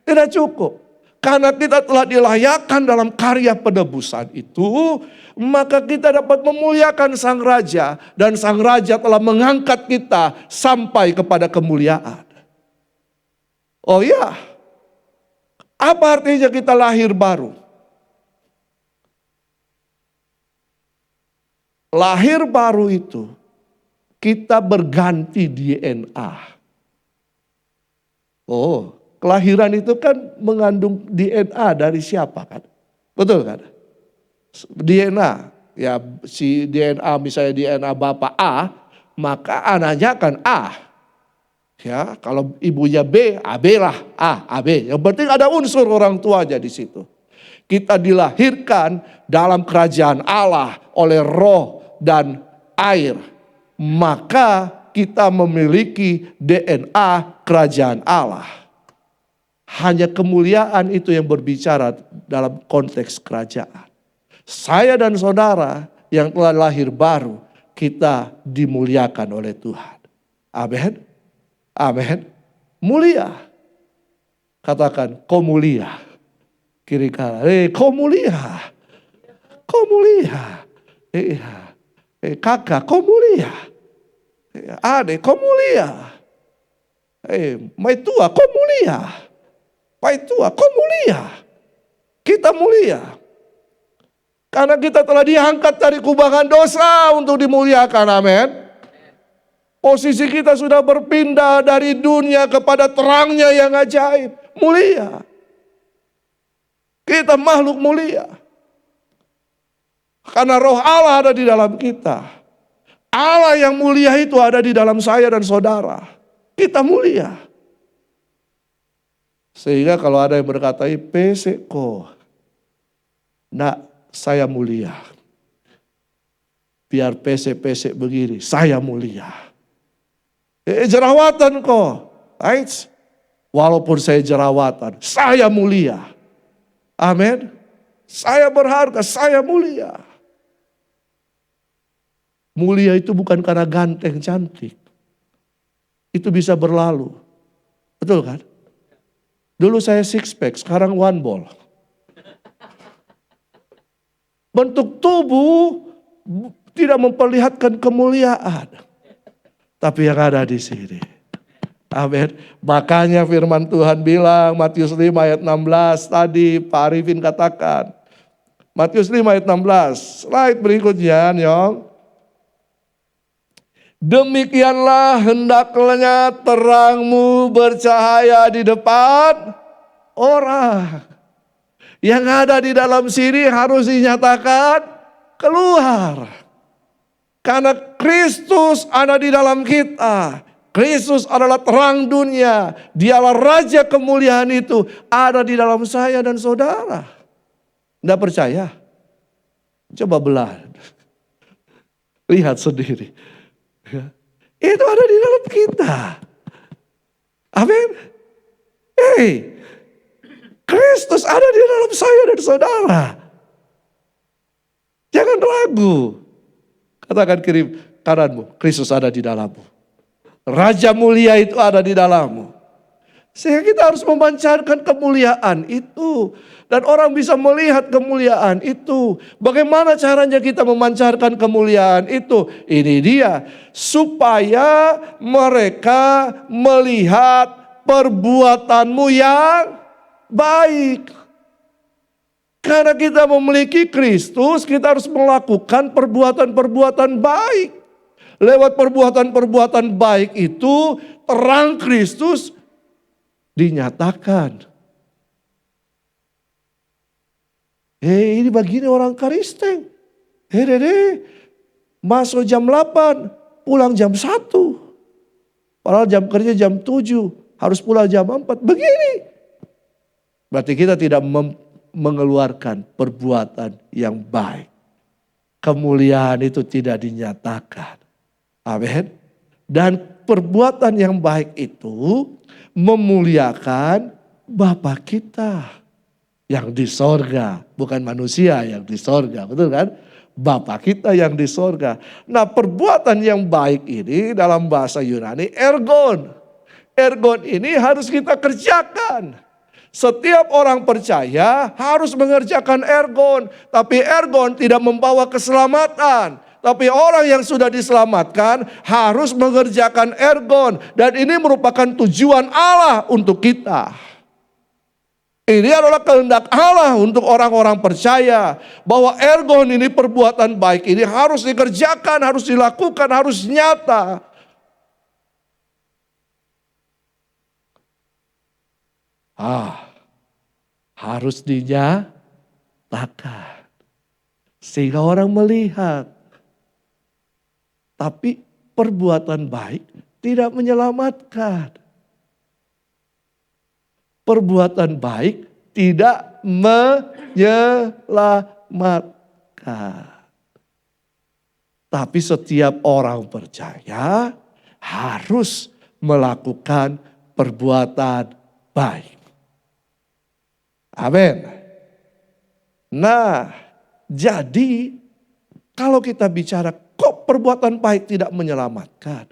Tidak cukup. Karena kita telah dilayakkan dalam karya penebusan itu, maka kita dapat memuliakan Sang Raja. Dan Sang Raja telah mengangkat kita sampai kepada kemuliaan. Oh ya, apa artinya kita lahir baru? Lahir baru itu, kita berganti DNA. Oh, kelahiran itu kan mengandung DNA dari siapa kan? Betul kan? DNA, ya si DNA misalnya DNA bapak A, maka anaknya kan A. Ya, kalau ibunya B, AB lah, AB. Yang penting ada unsur orang tuanya di situ. Kita dilahirkan dalam kerajaan Allah oleh roh dan air. Maka kita memiliki DNA kerajaan Allah. Hanya kemuliaan itu yang berbicara dalam konteks kerajaan. Saya dan saudara yang telah lahir baru, kita dimuliakan oleh Tuhan. Amin. Amin. Mulia. Katakan, kau mulia. Kiri kanan, kau mulia. Kau mulia. Kakak, kau mulia. Adik, kau mulia. Mai tua, kau mulia. Pai tua, kau mulia. Kita mulia. Karena kita telah diangkat dari kubangan dosa untuk dimuliakan. Amin. Posisi kita sudah berpindah dari dunia kepada terangnya yang ajaib. Mulia. Kita makhluk mulia. Karena roh Allah ada di dalam kita. Allah yang mulia itu ada di dalam saya dan saudara. Kita mulia. Sehingga kalau ada yang berkata, peseko, nak saya mulia. Biar pesek-pesek begini, saya mulia. Jerawatan kok, walaupun saya jerawatan, saya mulia. Amin. Saya berharga, saya mulia. Mulia itu bukan karena ganteng, cantik. Itu bisa berlalu. Betul kan? Dulu saya six pack, sekarang one ball. Bentuk tubuh tidak memperlihatkan kemuliaan. Tapi yang ada di sini. Amin. Makanya firman Tuhan bilang, Matius 5 ayat 16 tadi Pak Arifin katakan. Matius 5 ayat 16, slide berikutnya Nyong. Demikianlah hendaknya terangmu bercahaya di depan orang. Yang ada di dalam sini harus dinyatakan keluar. Karena Kristus ada di dalam kita. Kristus adalah terang dunia. Dialah Raja kemuliaan itu ada di dalam saya dan saudara. Tidak percaya? Coba belah. Lihat sendiri. Itu ada di dalam kita. Amin. Kristus ada di dalam saya dan saudara. Jangan ragu. Katakan kiri kananmu, Kristus ada di dalammu. Raja mulia itu ada di dalammu. Sehingga kita harus memancarkan kemuliaan itu. Dan orang bisa melihat kemuliaan itu. Bagaimana caranya kita memancarkan kemuliaan itu? Ini dia. Supaya mereka melihat perbuatanmu yang baik. Karena kita memiliki Kristus, kita harus melakukan perbuatan-perbuatan baik. Lewat perbuatan-perbuatan baik itu, terang Kristus dinyatakan. Ini begini orang Kristen. Masuk jam 8, pulang jam 1. Padahal jam kerja jam 7, harus pulang jam 4. Begini. Berarti kita tidak mengeluarkan perbuatan yang baik. Kemuliaan itu tidak dinyatakan. Amin. Dan perbuatan yang baik itu memuliakan Bapa kita yang di sorga. Bukan manusia yang di sorga, betul kan? Bapa kita yang di sorga. Nah, perbuatan yang baik ini dalam bahasa Yunani ergon. Ergon ini harus kita kerjakan. Setiap orang percaya harus mengerjakan ergon. Tapi ergon tidak membawa keselamatan. Tapi orang yang sudah diselamatkan harus mengerjakan ergon. Dan ini merupakan tujuan Allah untuk kita. Ini adalah kehendak Allah untuk orang-orang percaya. Bahwa ergon ini, perbuatan baik ini harus dikerjakan, harus dilakukan, harus nyata. Harus dinyatakan. Sehingga orang melihat. Tapi perbuatan baik tidak menyelamatkan. Perbuatan baik tidak menyelamatkan. Tapi setiap orang percaya harus melakukan perbuatan baik. Amin. Nah, jadi kalau kita bicara kok perbuatan baik tidak menyelamatkan.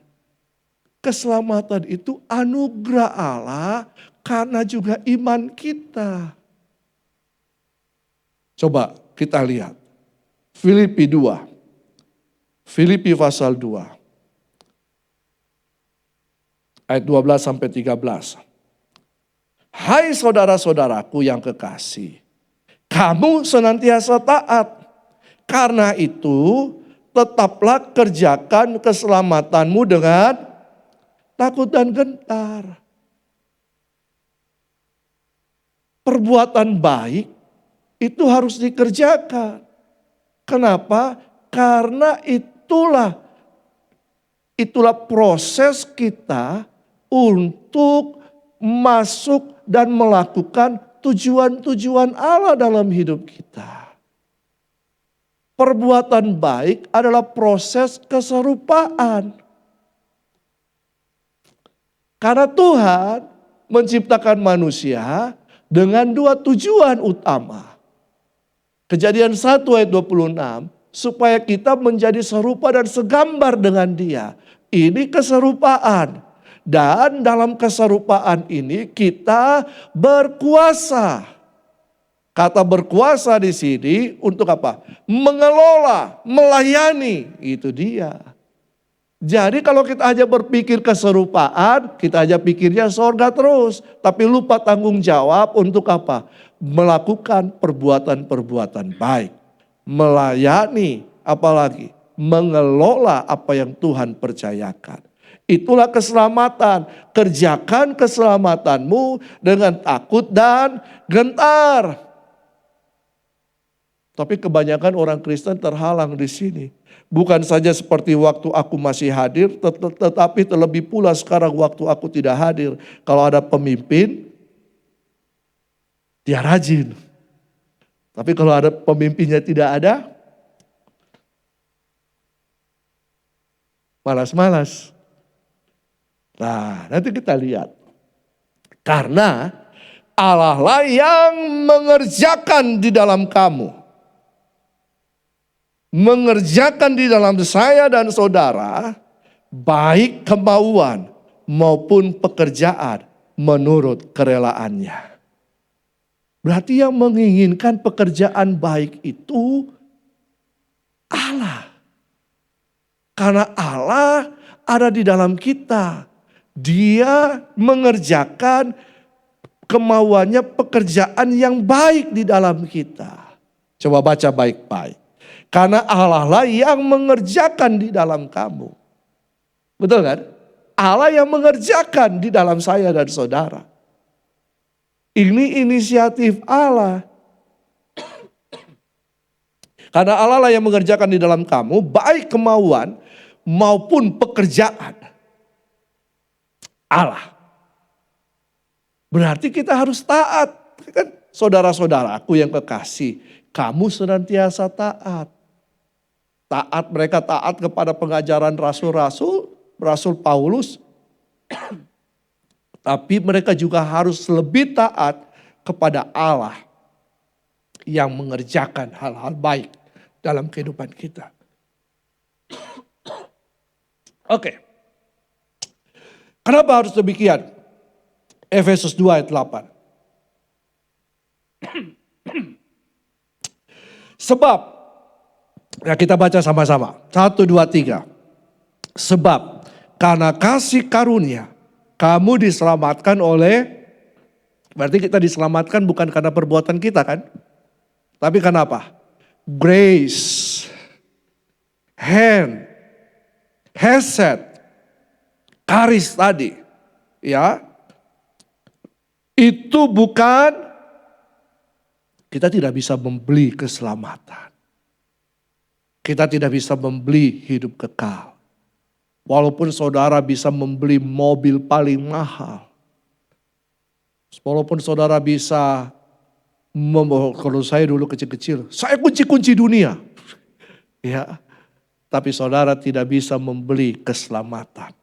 Keselamatan itu anugerah Allah karena juga iman kita. Coba kita lihat. Filipi 2. Filipi pasal 2. Ayat 12 sampai 13. Hai saudara-saudaraku yang kekasih, kamu senantiasa taat. Karena itu tetaplah kerjakan keselamatanmu dengan takut dan gentar. Perbuatan baik itu harus dikerjakan. Kenapa? Karena itulah proses kita untuk masuk dan melakukan tujuan-tujuan Allah dalam hidup kita. Perbuatan baik adalah proses keserupaan. Karena Tuhan menciptakan manusia dengan dua tujuan utama. Kejadian 1 ayat 26, supaya kita menjadi serupa dan segambar dengan Dia. Ini keserupaan. Dan dalam keserupaan ini kita berkuasa. Kata berkuasa di sini untuk apa? Mengelola, melayani, itu dia. Jadi kalau kita aja berpikir keserupaan, kita aja pikirnya sorga terus. Tapi lupa tanggung jawab untuk apa? Melakukan perbuatan-perbuatan baik. Melayani, apalagi mengelola apa yang Tuhan percayakan. Itulah keselamatan. Kerjakan keselamatanmu dengan takut dan gentar. Tapi kebanyakan orang Kristen terhalang di sini. Bukan saja seperti waktu aku masih hadir, tetapi terlebih pula sekarang waktu aku tidak hadir. Kalau ada pemimpin, dia rajin. Tapi kalau ada pemimpinnya tidak ada, malas-malas. Nah, nanti kita lihat. Karena Allah lah yang mengerjakan di dalam kamu. Mengerjakan di dalam saya dan saudara, baik kemauan maupun pekerjaan menurut kerelaannya. Berarti yang menginginkan pekerjaan baik itu Allah. Karena Allah ada di dalam kita. Dia mengerjakan kemauannya pekerjaan yang baik di dalam kita. Coba baca baik-baik. Karena Allah lah yang mengerjakan di dalam kamu. Betul kan? Allah yang mengerjakan di dalam saya dan saudara. Ini inisiatif Allah. Karena Allah lah yang mengerjakan di dalam kamu baik kemauan maupun pekerjaan. Allah. Berarti kita harus taat. Kan saudara-saudaraku yang kekasih, kamu senantiasa taat. Taat, mereka taat kepada pengajaran rasul-rasul, Rasul Paulus. Tapi mereka juga harus lebih taat kepada Allah yang mengerjakan hal-hal baik dalam kehidupan kita. Oke. Kenapa harus demikian? Efesus 2 ayat 8. Sebab, ya kita baca sama-sama. 1, 2, 3. Sebab, karena kasih karunia, kamu diselamatkan oleh, berarti kita diselamatkan bukan karena perbuatan kita kan? Tapi karena apa? Grace, hand, hesed, karis tadi, ya, itu bukan, kita tidak bisa membeli keselamatan. Kita tidak bisa membeli hidup kekal. Walaupun saudara bisa membeli mobil paling mahal. Walaupun saudara bisa, kalau saya dulu kecil-kecil, saya kunci-kunci dunia. Ya, tapi saudara tidak bisa membeli keselamatan.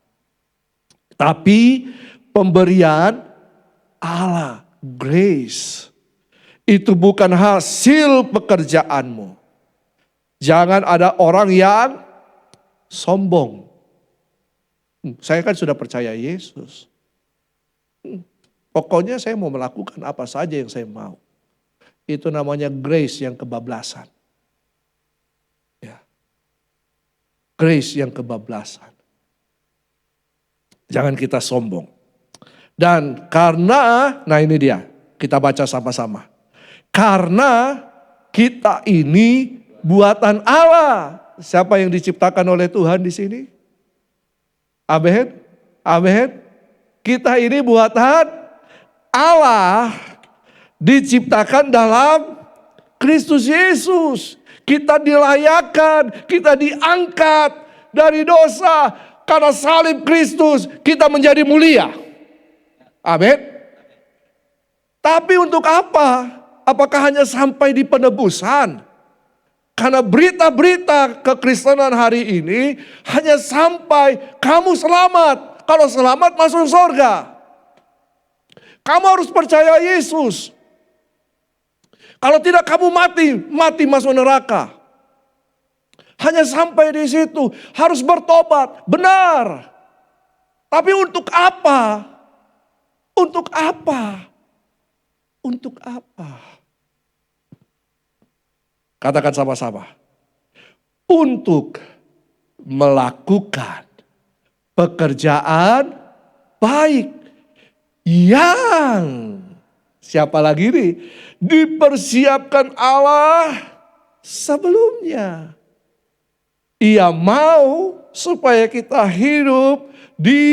Tapi pemberian Allah, grace, Itu bukan hasil pekerjaanmu. Jangan ada orang yang sombong. Saya kan sudah percaya Yesus. Pokoknya saya mau melakukan apa saja yang saya mau. Itu namanya grace yang kebablasan. Ya. Grace yang kebablasan. Jangan kita sombong. Dan karena, nah ini dia, kita baca sama-sama. Karena kita ini buatan Allah. Siapa yang diciptakan oleh Tuhan di sini? Amin. Amin. Kita ini buatan Allah, diciptakan dalam Kristus Yesus. Kita dilayakkan, kita diangkat dari dosa. Karena salib Kristus kita menjadi mulia. Amin. Tapi untuk apa? Apakah hanya sampai di penebusan? Karena berita-berita kekristenan hari ini hanya sampai kamu selamat. Kalau selamat masuk surga. Kamu harus percaya Yesus. Kalau tidak kamu mati masuk neraka. Hanya sampai di situ, harus bertobat, benar. Tapi untuk apa? Untuk apa? Untuk apa? Katakan sama-sama. Untuk melakukan pekerjaan baik yang siapa lagi nih? Dipersiapkan Allah sebelumnya. Ia mau supaya kita hidup di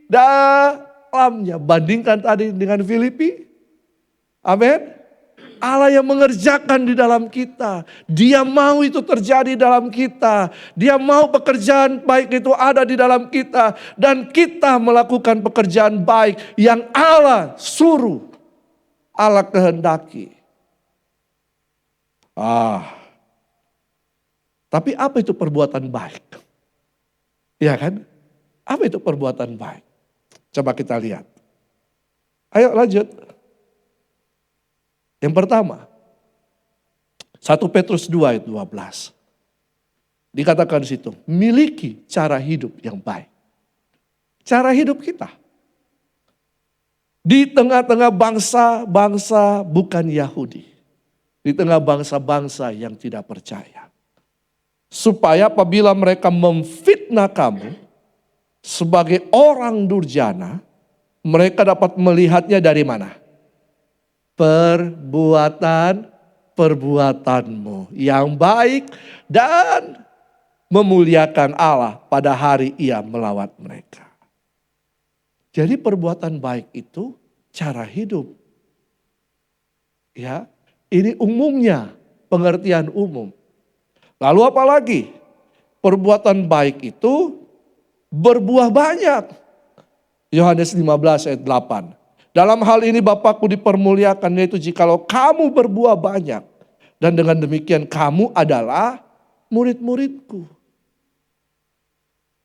dalamnya. Bandingkan tadi dengan Filipi. Amin. Allah yang mengerjakan di dalam kita. Dia mau itu terjadi dalam kita. Dia mau pekerjaan baik itu ada di dalam kita. Dan kita melakukan pekerjaan baik yang Allah suruh. Allah kehendaki. Tapi apa itu perbuatan baik? Ya kan? Apa itu perbuatan baik? Coba kita lihat. Ayo lanjut. Yang pertama, 1 Petrus 2 ayat 12. Dikatakan di situ, miliki cara hidup yang baik. Cara hidup kita. Di tengah-tengah bangsa-bangsa bukan Yahudi. Di tengah bangsa-bangsa yang tidak percaya. Supaya apabila mereka memfitnah kamu sebagai orang durjana, mereka dapat melihatnya dari mana? Perbuatanmu yang baik dan memuliakan Allah pada hari ia melawat mereka. Jadi perbuatan baik itu cara hidup. Ya, ini umumnya, pengertian umum. Lalu apa lagi? Perbuatan baik itu berbuah banyak. Yohanes 15 ayat 8. Dalam hal ini Bapakku dipermuliakan, yaitu jikalau kamu berbuah banyak. Dan dengan demikian kamu adalah murid-muridku.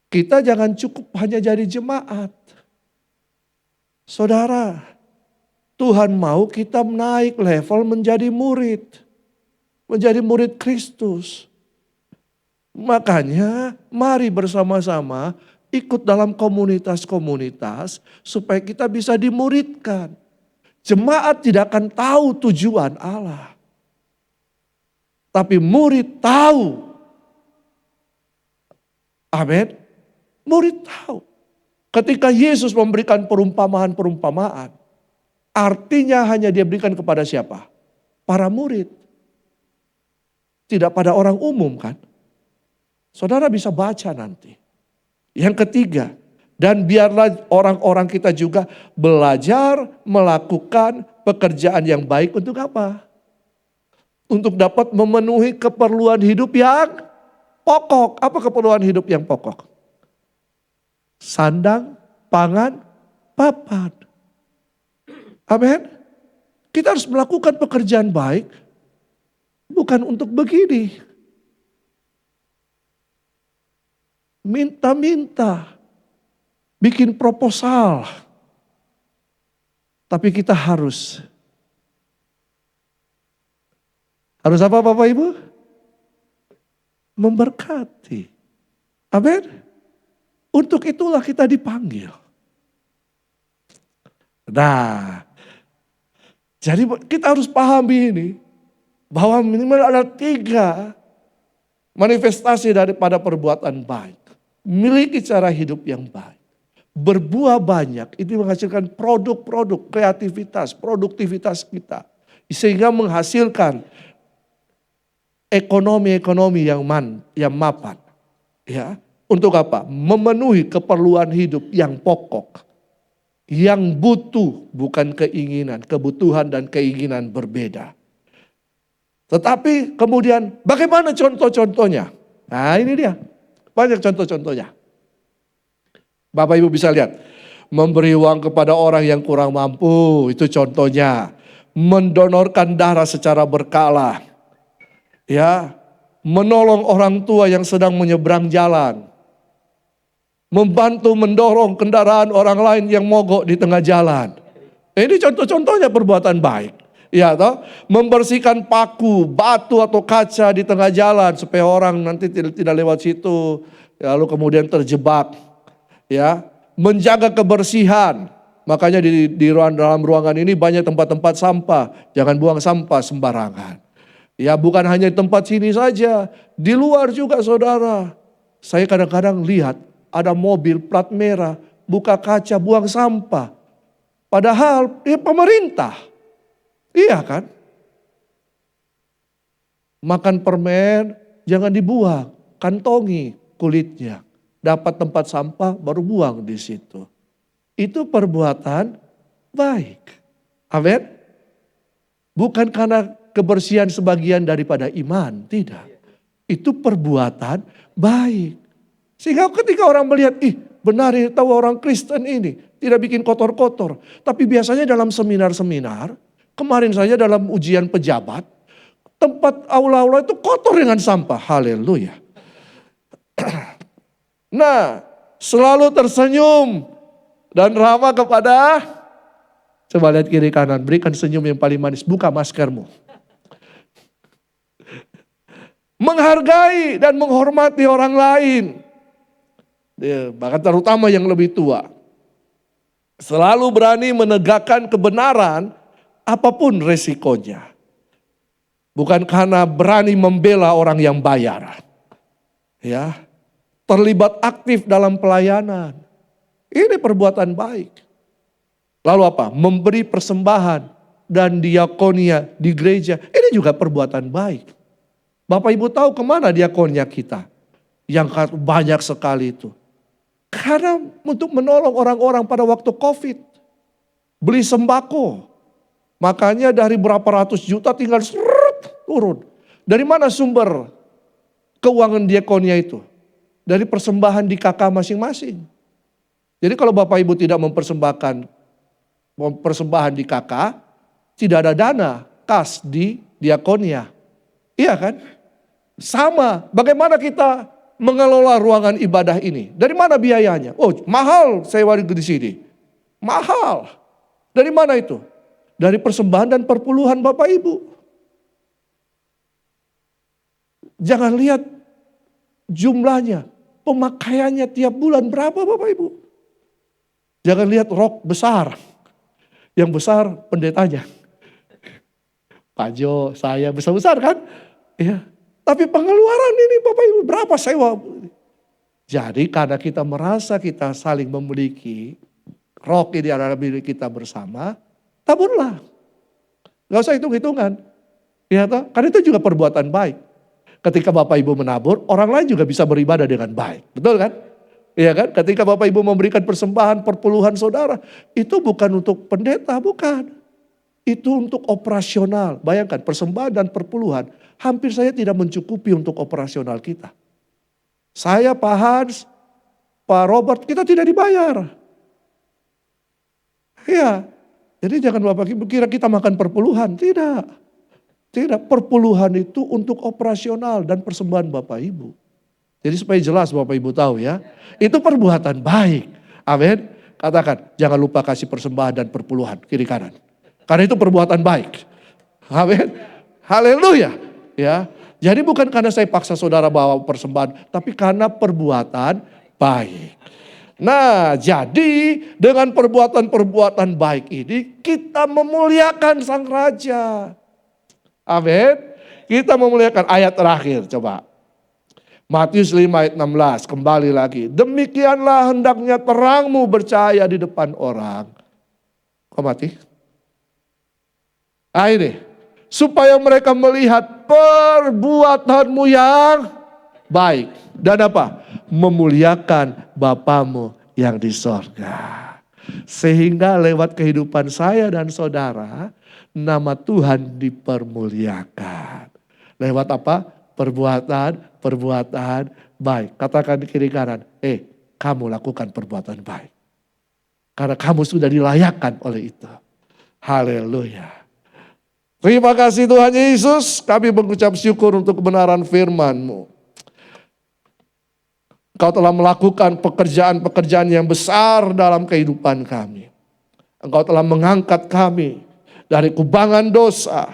Kita jangan cukup hanya jadi jemaat. Saudara, Tuhan mau kita naik level menjadi murid. Menjadi murid Kristus. Makanya mari bersama-sama ikut dalam komunitas-komunitas supaya kita bisa dimuridkan. Jemaat tidak akan tahu tujuan Allah. Tapi murid tahu. Amin. Murid tahu. Ketika Yesus memberikan perumpamaan-perumpamaan. Artinya hanya dia berikan kepada siapa? Para murid. Tidak pada orang umum kan. Saudara bisa baca nanti. Yang ketiga, dan biarlah orang-orang kita juga belajar melakukan pekerjaan yang baik untuk apa? Untuk dapat memenuhi keperluan hidup yang pokok. Apa keperluan hidup yang pokok? Sandang, pangan, papan. Amin. Kita harus melakukan pekerjaan baik bukan untuk begini. Minta-minta, bikin proposal. Tapi kita harus Harus apa Bapak Ibu? Memberkati. Amin. Untuk itulah kita dipanggil. Nah, jadi kita harus pahami ini. Bahwa minimal ada 3 manifestasi daripada perbuatan baik. Miliki cara hidup yang baik. Berbuah banyak, itu menghasilkan produk-produk, kreativitas, produktivitas kita. Sehingga menghasilkan ekonomi-ekonomi yang mapan. Ya, untuk apa? Memenuhi keperluan hidup yang pokok. Yang butuh, bukan keinginan. Kebutuhan dan keinginan berbeda. Tetapi kemudian bagaimana contoh-contohnya? Nah ini dia, banyak contoh-contohnya. Bapak Ibu bisa lihat, memberi uang kepada orang yang kurang mampu, itu contohnya. Mendonorkan darah secara berkala. Ya, menolong orang tua yang sedang menyeberang jalan. Membantu mendorong kendaraan orang lain yang mogok di tengah jalan. Ini contoh-contohnya perbuatan baik. Ya toh, membersihkan paku, batu atau kaca di tengah jalan supaya orang nanti tidak lewat situ, lalu kemudian terjebak. Ya, menjaga kebersihan. Makanya di dalam ruangan ini banyak tempat-tempat sampah. Jangan buang sampah sembarangan. Ya, bukan hanya di tempat sini saja, di luar juga saudara. Saya kadang-kadang lihat ada mobil plat merah, buka kaca, buang sampah. Padahal pemerintah. Iya kan? Makan permen jangan dibuang, kantongi kulitnya. Dapat tempat sampah baru buang di situ. Itu perbuatan baik. Amin. Bukan karena kebersihan sebagian daripada iman, tidak. Itu perbuatan baik. Sehingga ketika orang melihat, benar ini tahu orang Kristen ini tidak bikin kotor-kotor. Tapi biasanya dalam seminar-seminar, kemarin saja dalam ujian pejabat, tempat aula-aula itu kotor dengan sampah. Haleluya. Nah, selalu tersenyum dan ramah kepada, coba lihat kiri kanan, berikan senyum yang paling manis, buka maskermu. Menghargai dan menghormati orang lain. Bahkan terutama yang lebih tua. Selalu berani menegakkan kebenaran apapun resikonya. Bukan karena berani membela orang yang bayar. Ya, terlibat aktif dalam pelayanan. Ini perbuatan baik. Lalu apa? Memberi persembahan dan diakonia di gereja. Ini juga perbuatan baik. Bapak Ibu tahu kemana diakonia kita? Yang banyak sekali itu. Karena untuk menolong orang-orang pada waktu COVID. Beli sembako. Makanya dari berapa ratus juta tinggal turun. Dari mana sumber keuangan diakonia itu? Dari persembahan di KK masing-masing. Jadi kalau Bapak Ibu tidak mempersembahkan persembahan di KK, tidak ada dana kas di diakonia. Iya kan? Sama, bagaimana kita mengelola ruangan ibadah ini? Dari mana biayanya? Oh, mahal sewa di sini. Mahal. Dari mana itu? Dari persembahan dan perpuluhan Bapak Ibu. Jangan lihat jumlahnya, pemakaiannya tiap bulan berapa Bapak Ibu. Jangan lihat rok besar. Yang besar pendetanya. Pak Jo, saya besar-besar kan? Ya. Tapi pengeluaran ini Bapak Ibu berapa sewa? Jadi karena kita merasa kita saling memiliki, rok ini adalah milik kita bersama, taburlah. Gak usah hitung-hitungan. Ya, karena itu juga perbuatan baik. Ketika Bapak Ibu menabur, orang lain juga bisa beribadah dengan baik. Betul kan? Iya kan? Ketika Bapak Ibu memberikan persembahan perpuluhan saudara, itu bukan untuk pendeta, bukan. Itu untuk operasional. Bayangkan persembahan dan perpuluhan hampir saja tidak mencukupi untuk operasional kita. Saya, Pak Hans, Pak Robert, kita tidak dibayar. Iya. Jadi jangan Bapak Ibu kira kita makan perpuluhan. Tidak. Tidak. Perpuluhan itu untuk operasional dan persembahan Bapak Ibu. Jadi supaya jelas Bapak Ibu tahu ya. Itu perbuatan baik. Amin. Katakan, jangan lupa kasih persembahan dan perpuluhan kiri kanan. Karena itu perbuatan baik. Amin. Haleluya. Ya, jadi bukan karena saya paksa saudara bawa persembahan, tapi karena perbuatan baik. Nah, jadi dengan perbuatan-perbuatan baik ini kita memuliakan Sang Raja. Amin. Kita memuliakan ayat terakhir, coba. Matius 5 ayat 16, kembali lagi. Demikianlah hendaknya terangmu bercahaya di depan orang. Kok mati? Ini, supaya mereka melihat perbuatanmu yang baik. Dan apa? Memuliakan Bapamu yang di sorga. Sehingga lewat kehidupan saya dan saudara, nama Tuhan dipermuliakan. Lewat apa? Perbuatan baik. Katakan di kiri kanan, kamu lakukan perbuatan baik. Karena kamu sudah dilayakkan oleh itu. Haleluya. Terima kasih Tuhan Yesus, kami mengucap syukur untuk kebenaran firman-Mu. Engkau telah melakukan pekerjaan-pekerjaan yang besar dalam kehidupan kami. Engkau telah mengangkat kami dari kubangan dosa.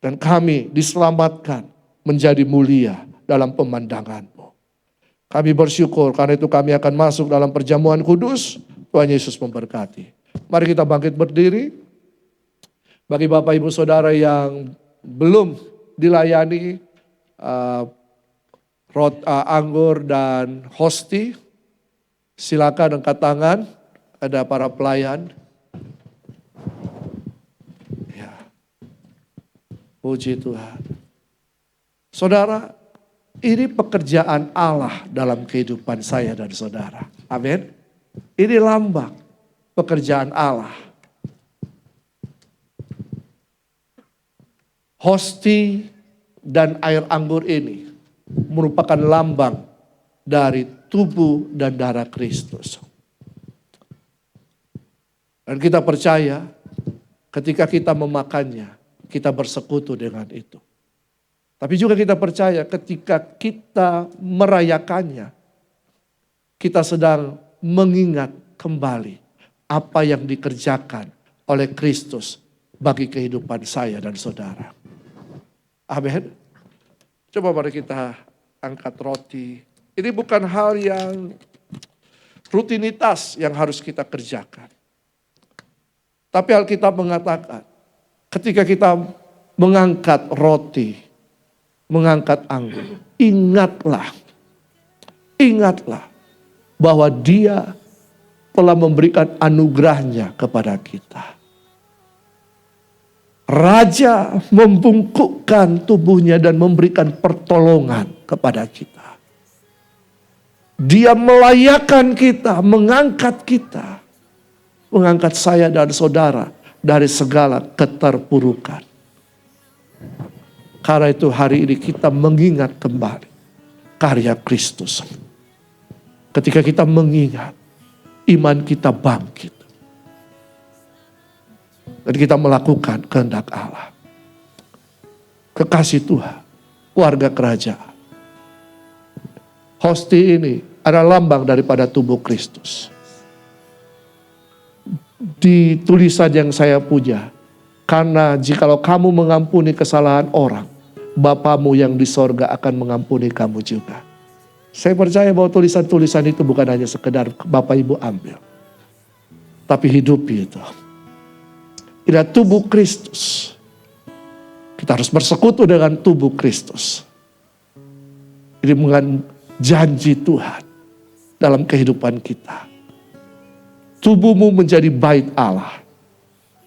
Dan kami diselamatkan menjadi mulia dalam pemandangan-Mu. Kami bersyukur karena itu kami akan masuk dalam perjamuan kudus. Tuhan Yesus memberkati. Mari kita bangkit berdiri. Bagi Bapak Ibu Saudara yang belum dilayani anggur dan hosti, silakan angkat tangan. Ada para pelayan. Ya. Puji Tuhan. Saudara, ini pekerjaan Allah dalam kehidupan saya dan saudara. Amin. Ini lambang pekerjaan Allah. Hosti dan air anggur ini merupakan lambang dari tubuh dan darah Kristus. Dan kita percaya ketika kita memakannya, kita bersekutu dengan itu. Tapi juga kita percaya ketika kita merayakannya, kita sedang mengingat kembali apa yang dikerjakan oleh Kristus bagi kehidupan saya dan saudara. Amin. Coba mari kita angkat roti. Ini bukan hal yang rutinitas yang harus kita kerjakan. Tapi Alkitab mengatakan ketika kita mengangkat roti, mengangkat anggur, ingatlah bahwa Dia telah memberikan anugerahnya kepada kita. Raja membungkukkan tubuhnya dan memberikan pertolongan kepada kita. Dia melayakkan kita, mengangkat saya dan saudara dari segala keterpurukan. Karena itu hari ini kita mengingat kembali karya Kristus. Ketika kita mengingat, iman kita bangkit. Dan kita melakukan kehendak Allah. Kekasih Tuhan, keluarga kerajaan. Hosti ini adalah lambang daripada tubuh Kristus. Di tulisan yang saya punya, karena jikalau kamu mengampuni kesalahan orang, Bapamu yang di sorga akan mengampuni kamu juga. Saya percaya bahwa tulisan-tulisan itu bukan hanya sekedar Bapak Ibu ambil. Tapi hidupi itu. Ini tubuh Kristus. Kita harus bersekutu dengan tubuh Kristus. Ini bukan janji Tuhan dalam kehidupan kita. Tubuhmu menjadi bait Allah.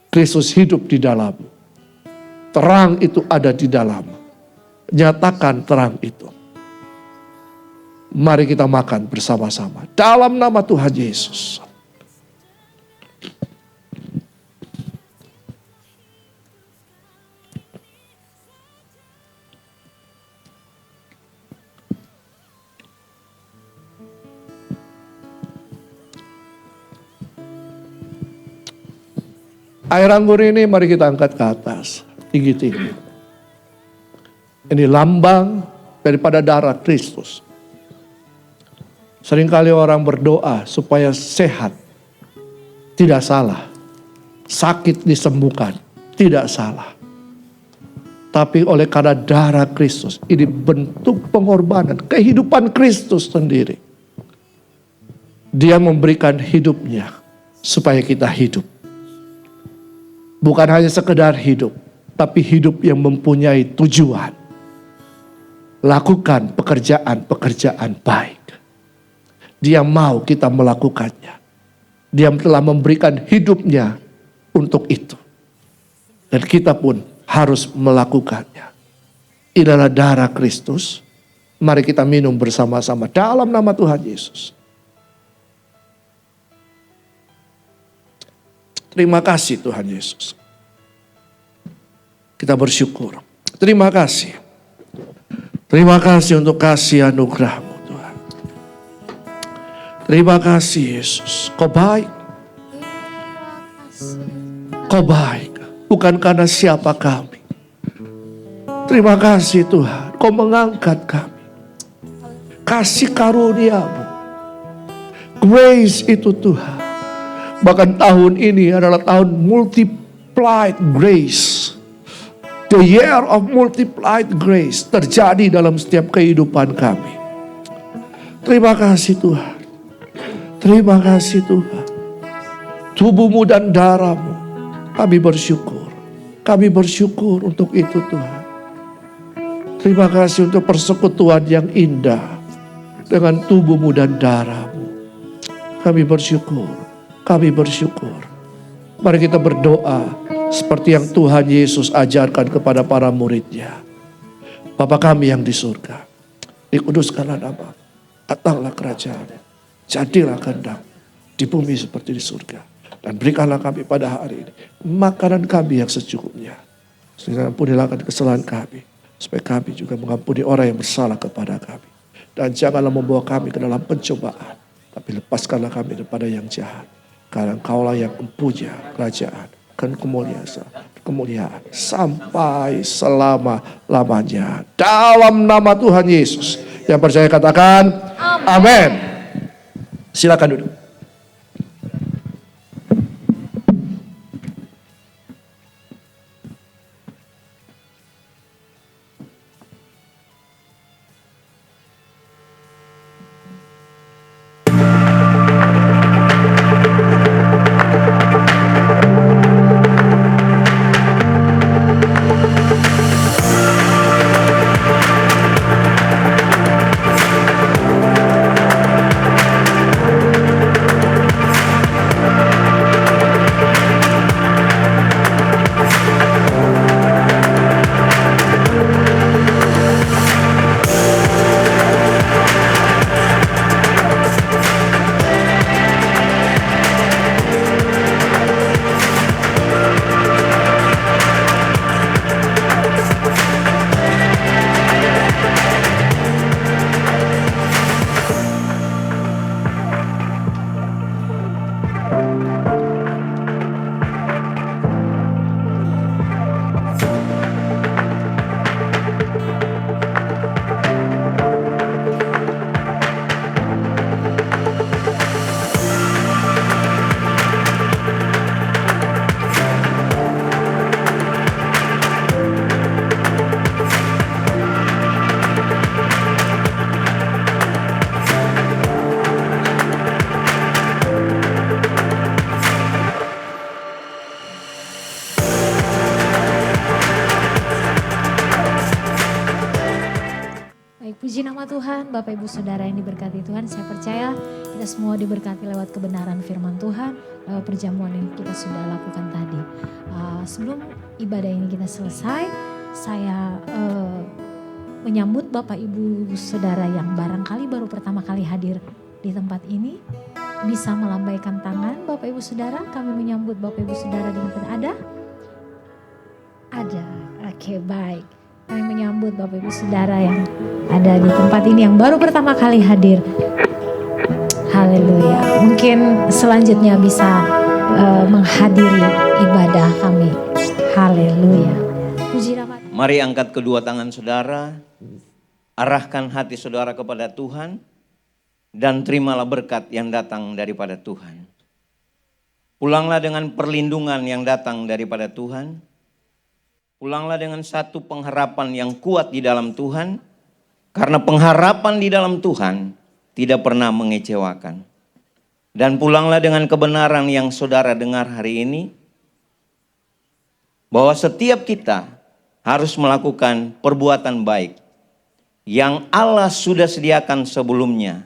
Kristus hidup di dalammu. Terang itu ada di dalammu. Nyatakan terang itu. Mari kita makan bersama-sama. Dalam nama Tuhan Yesus. Air anggur ini mari kita angkat ke atas. Tinggi-tinggi. Ini lambang daripada darah Kristus. Seringkali orang berdoa supaya sehat. Tidak salah. Sakit disembuhkan. Tidak salah. Tapi oleh karena darah Kristus, ini bentuk pengorbanan, kehidupan Kristus sendiri. Dia memberikan hidupnya supaya kita hidup. Bukan hanya sekedar hidup, tapi hidup yang mempunyai tujuan. Lakukan pekerjaan-pekerjaan baik. Dia mau kita melakukannya. Dia telah memberikan hidupnya untuk itu. Dan kita pun harus melakukannya. Ini adalah darah Kristus. Mari kita minum bersama-sama dalam nama Tuhan Yesus. Terima kasih Tuhan Yesus. Kita bersyukur. Terima kasih. Terima kasih untuk kasih anugerah-Mu Tuhan. Terima kasih Yesus. Kau baik. Kau baik. Bukan karena siapa kami. Terima kasih Tuhan. Kau mengangkat kami. Kasih karunia-Mu. Grace itu Tuhan. Bahkan tahun ini adalah tahun multiplied grace. The year of multiplied grace terjadi dalam setiap kehidupan kami. Terima kasih Tuhan. Terima kasih Tuhan. Tubuh-Mu dan darah-Mu. Kami bersyukur. Kami bersyukur untuk itu Tuhan. Terima kasih untuk persekutuan yang indah dengan tubuh-Mu dan darah-Mu. Kami bersyukur. Kami bersyukur. Mari kita berdoa seperti yang Tuhan Yesus ajarkan kepada para murid-Nya. Bapa kami yang di surga, dikuduskanlah nama, datanglah kerajaan, jadilah kehendak di bumi seperti di surga. Dan berikanlah kami pada hari ini makanan kami yang secukupnya. Sehingga ampunilah kesalahan kami, supaya kami juga mengampuni orang yang bersalah kepada kami. Dan janganlah membawa kami ke dalam pencobaan, tapi lepaskanlah kami daripada yang jahat. Karena Engkaulah yang mempunyai kerajaan dan kemuliaan sampai selama-lamanya. Dalam nama Tuhan Yesus. Yang percaya katakan amin. Silakan duduk. Puji nama Tuhan, Bapak Ibu Saudara yang diberkati Tuhan. Saya percaya kita semua diberkati lewat kebenaran firman Tuhan, lewat perjamuan yang kita sudah lakukan tadi. Sebelum ibadah ini kita selesai, saya menyambut Bapak Ibu Saudara yang barangkali baru pertama kali hadir di tempat ini. Bisa melambaikan tangan Bapak Ibu Saudara, kami menyambut Bapak Ibu Saudara di tempat ada? Ada, oke baik. Kami menyambut Bapak Ibu Saudara yang ada di tempat ini yang baru pertama kali hadir. Haleluya. Mungkin selanjutnya bisa menghadiri ibadah kami. Haleluya. Puji nama. Mari angkat kedua tangan saudara, arahkan hati saudara kepada Tuhan, dan terimalah berkat yang datang daripada Tuhan. Pulanglah dengan perlindungan yang datang daripada Tuhan. Pulanglah dengan satu pengharapan yang kuat di dalam Tuhan, karena pengharapan di dalam Tuhan tidak pernah mengecewakan. Dan pulanglah dengan kebenaran yang saudara dengar hari ini, bahwa setiap kita harus melakukan perbuatan baik yang Allah sudah sediakan sebelumnya.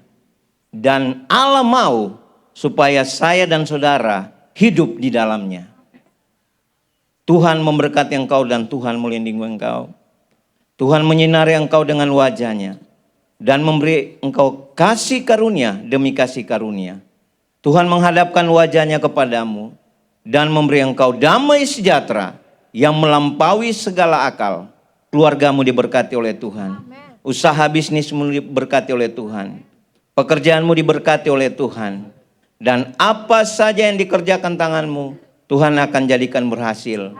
Dan Allah mau supaya saya dan saudara hidup di dalamnya. Tuhan memberkati engkau dan Tuhan melindungi engkau. Tuhan menyinari engkau dengan wajahnya dan memberi engkau kasih karunia demi kasih karunia. Tuhan menghadapkan wajahnya kepadamu dan memberi engkau damai sejahtera yang melampaui segala akal. Keluargamu diberkati oleh Tuhan. Usaha bisnismu diberkati oleh Tuhan. Pekerjaanmu diberkati oleh Tuhan. Dan apa saja yang dikerjakan tanganmu, Tuhan akan jadikan berhasil.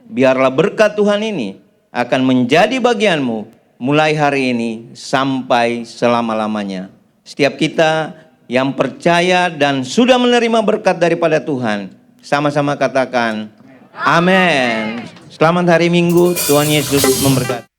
Biarlah berkat Tuhan ini akan menjadi bagianmu mulai hari ini sampai selama-lamanya. Setiap kita yang percaya dan sudah menerima berkat daripada Tuhan, sama-sama katakan amin. Selamat hari Minggu, Tuhan Yesus memberkati.